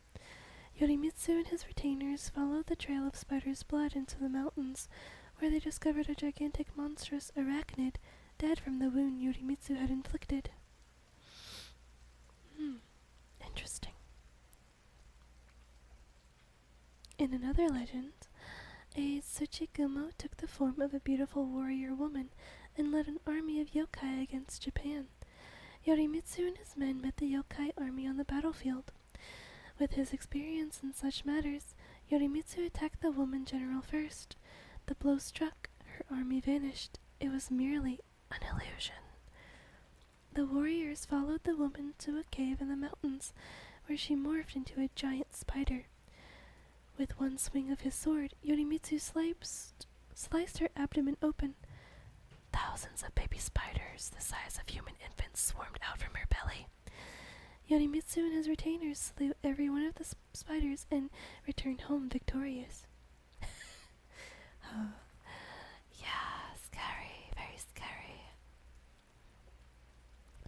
[SPEAKER 1] Yorimitsu and his retainers followed the trail of spider's blood into the mountains, where they discovered a gigantic monstrous arachnid dead from the wound Yorimitsu had inflicted. Interesting. In another legend, a Tsuchigumo took the form of a beautiful warrior woman and led an army of yokai against Japan. Yorimitsu and his men met the yokai army on the battlefield. With his experience in such matters, Yorimitsu attacked the woman general first. The blow struck, her army vanished. It was merely an illusion. The warriors followed the woman to a cave in the mountains, where she morphed into a giant spider. With one swing of his sword, Yorimitsu sliced her abdomen open. Thousands of baby spiders, the size of human infants, swarmed out from her belly. Yorimitsu and his retainers slew every one of the spiders and returned home victorious. Oh, yeah, scary, very scary.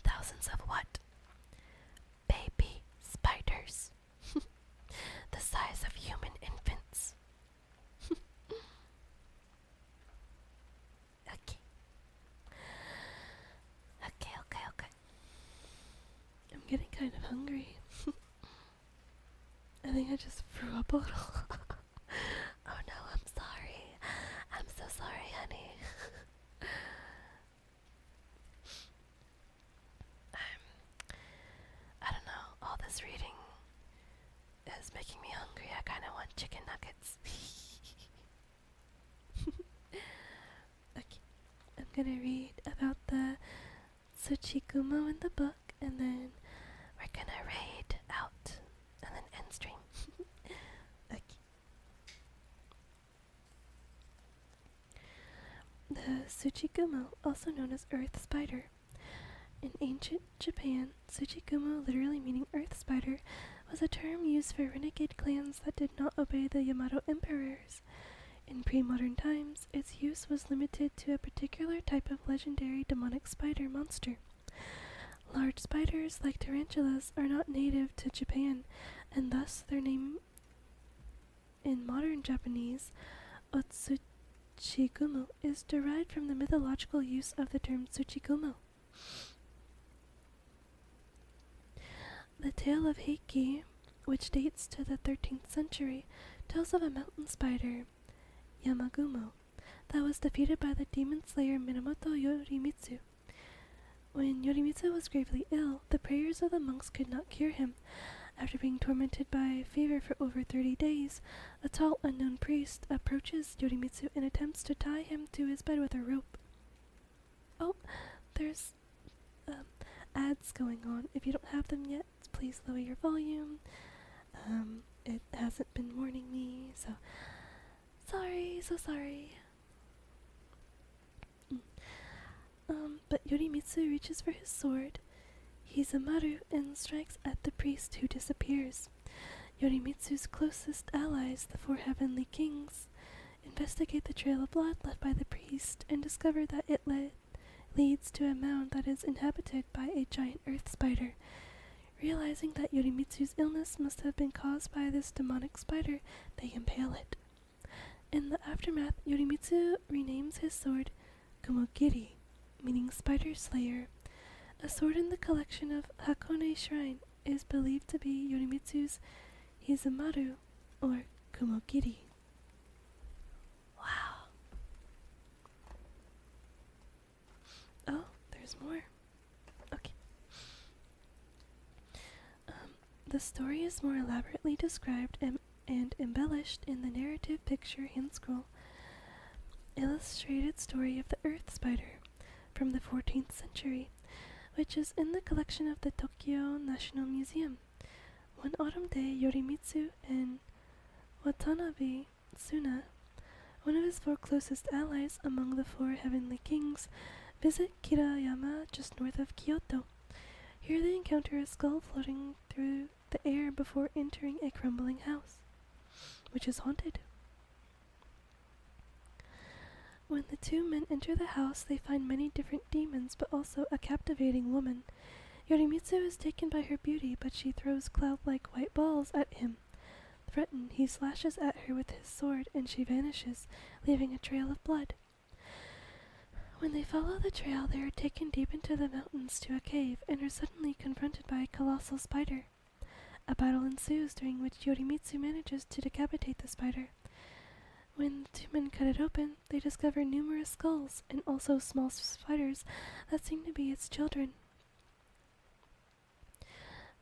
[SPEAKER 1] Thousands of what? Baby spiders. The size of human infants. Okay. I'm getting kind of hungry. I think I just threw up a little. Oh no, I'm sorry. I'm so sorry, honey. I don't know, all this reading is making me hungry. I kind of want chicken nuggets. Okay, I'm gonna read about the Tsuchigumo in the book, and then we're gonna raid out, and then end stream. Okay. The Tsuchigumo, also known as earth spider. In ancient Japan, Tsuchigumo, literally meaning earth spider, was a term used for renegade clans that did not obey the Yamato emperors. In pre-modern times, its use was limited to a particular type of legendary demonic spider monster. Large spiders, like tarantulas, are not native to Japan, and thus their name in modern Japanese, Otsuchigumo, is derived from the mythological use of the term Tsuchigumo. The tale of Heiki, which dates to the 13th century, tells of a mountain spider, Yamagumo, that was defeated by the demon slayer Minamoto Yorimitsu. When Yorimitsu was gravely ill, the prayers of the monks could not cure him, After being tormented by fever for over 30 days, a tall unknown priest approaches Yorimitsu and attempts to tie him to his bed with a rope. Oh, there's ads going on. If you don't have them yet, please lower your volume. It hasn't been warning me, so sorry. But Yorimitsu reaches for his sword. He's a Maru and strikes at the priest, who disappears. Yorimitsu's closest allies, the four heavenly kings, investigate the trail of blood left by the priest and discover that it leads to a mound that is inhabited by a giant earth spider. Realizing that Yorimitsu's illness must have been caused by this demonic spider, they impale it. In the aftermath, Yorimitsu renames his sword Kumogiri, meaning Spider Slayer. A sword in the collection of Hakone Shrine is believed to be Yorimitsu's Hizamaru, or Kumogiri. Wow. Oh, there's more. Okay. The story is more elaborately described and embellished in the narrative picture hand scroll, illustrated story of the Earth Spider from the 14th century, which is in the collection of the Tokyo National Museum. One autumn day, Yorimitsu and Watanabe Tsuna, one of his four closest allies among the four heavenly kings, visit Kirayama just north of Kyoto. Here they encounter a skull floating through the air before entering a crumbling house, which is haunted. When the two men enter the house, they find many different demons, but also a captivating woman. Yorimitsu is taken by her beauty, but she throws cloud-like white balls at him. Threatened, he slashes at her with his sword, and she vanishes, leaving a trail of blood. When they follow the trail, they are taken deep into the mountains to a cave, and are suddenly confronted by a colossal spider. A battle ensues, during which Yorimitsu manages to decapitate the spider. When the two men cut it open, they discover numerous skulls, and also small spiders that seem to be its children.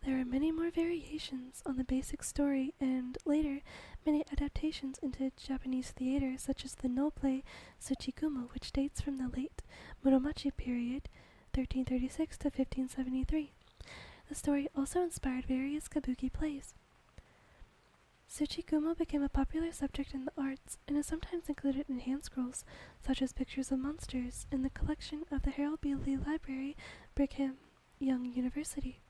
[SPEAKER 1] There are many more variations on the basic story, and later, many adaptations into Japanese theater, such as the no play Tsuchigumo, which dates from the late Muromachi period, 1336 to 1573. The story also inspired various kabuki plays. Tsuchigumo became a popular subject in the arts, and is sometimes included in hand scrolls, such as pictures of monsters, in the collection of the Harold B. Lee Library, Brigham Young University.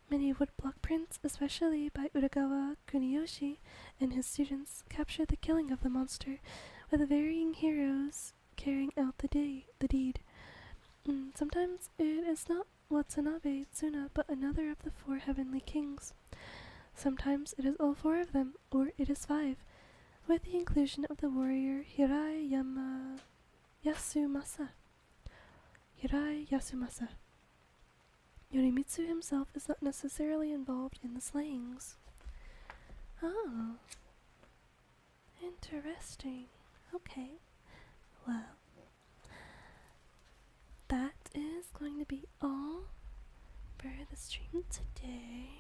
[SPEAKER 1] Many woodblock prints, especially by Uragawa Kuniyoshi and his students, capture the killing of the monster, with the varying heroes carrying out the deed. Sometimes it is not Watanabe Tsuna, but another of the four heavenly kings. Sometimes it is all four of them, or it is five, with the inclusion of the warrior Hirai Yasumasa. Yorimitsu himself is not necessarily involved in the slayings. Oh, interesting. Okay, well, that is going to be all for the stream today.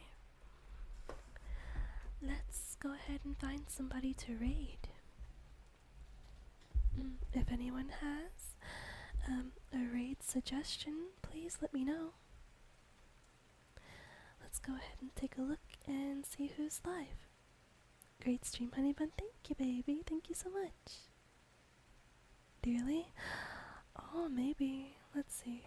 [SPEAKER 1] Let's go ahead and find somebody to raid. If anyone has a raid suggestion, please let me know. Let's go ahead and take a look and see who's live. Great stream, honey bun. Thank you, baby. Thank you so much. Dearly? Oh, maybe. Let's see.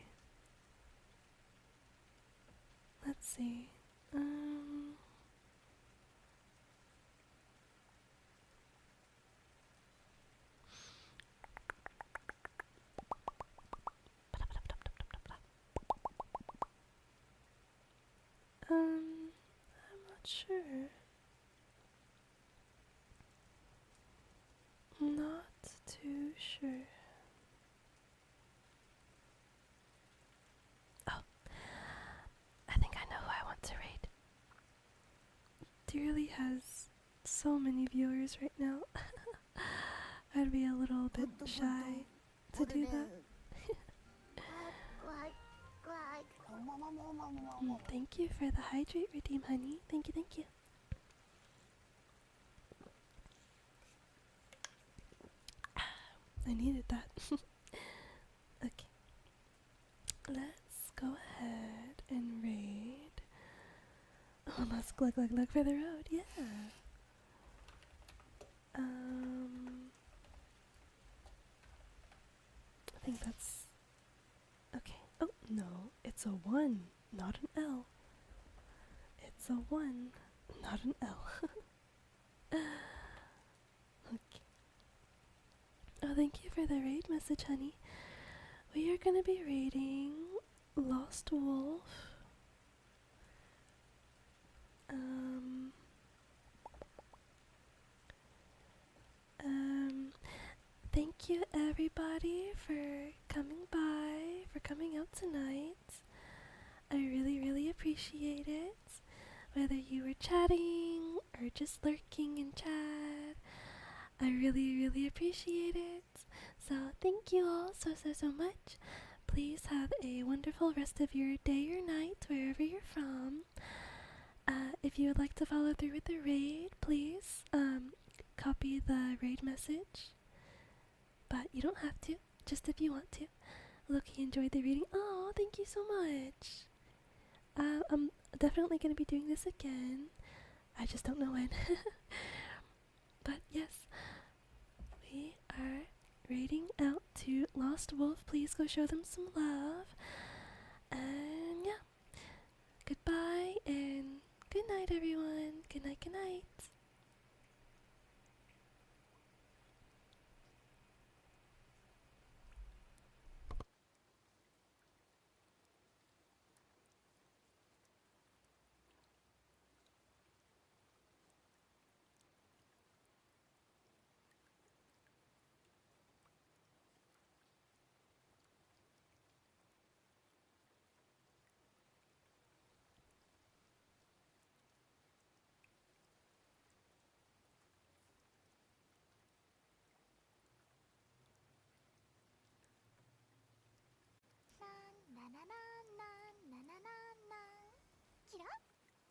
[SPEAKER 1] I'm not sure. Not too sure. Oh, I think I know who I want to raid. Dearly has so many viewers right now. I'd be a little bit shy to do that. Thank you for the hydrate redeem, honey. Thank you, thank you. I needed that. Okay. Let's go ahead and raid. Oh, let's look for the road. Yeah. I think that's okay. Oh no, it's a 1, not an L. It's a 1, not an L. Okay. Oh, thank you for the raid message, honey. We are gonna be raiding Lost Wolf. Um, Thank you everybody for coming by, for coming out tonight. I really, really appreciate it. Whether you were chatting or just lurking in chat, I really, really appreciate it. So thank you all so much. Please have a wonderful rest of your day or night, wherever you're from. If you would like to follow through with the raid, please copy the raid message. But you don't have to, just if you want to. Loki enjoyed the reading. Oh, thank you so much. I'm definitely going to be doing this again. I just don't know when. But yes, we are raiding out to Lost Wolf. Please go show them some love. And yeah, goodbye and good night, everyone. Good night, good night.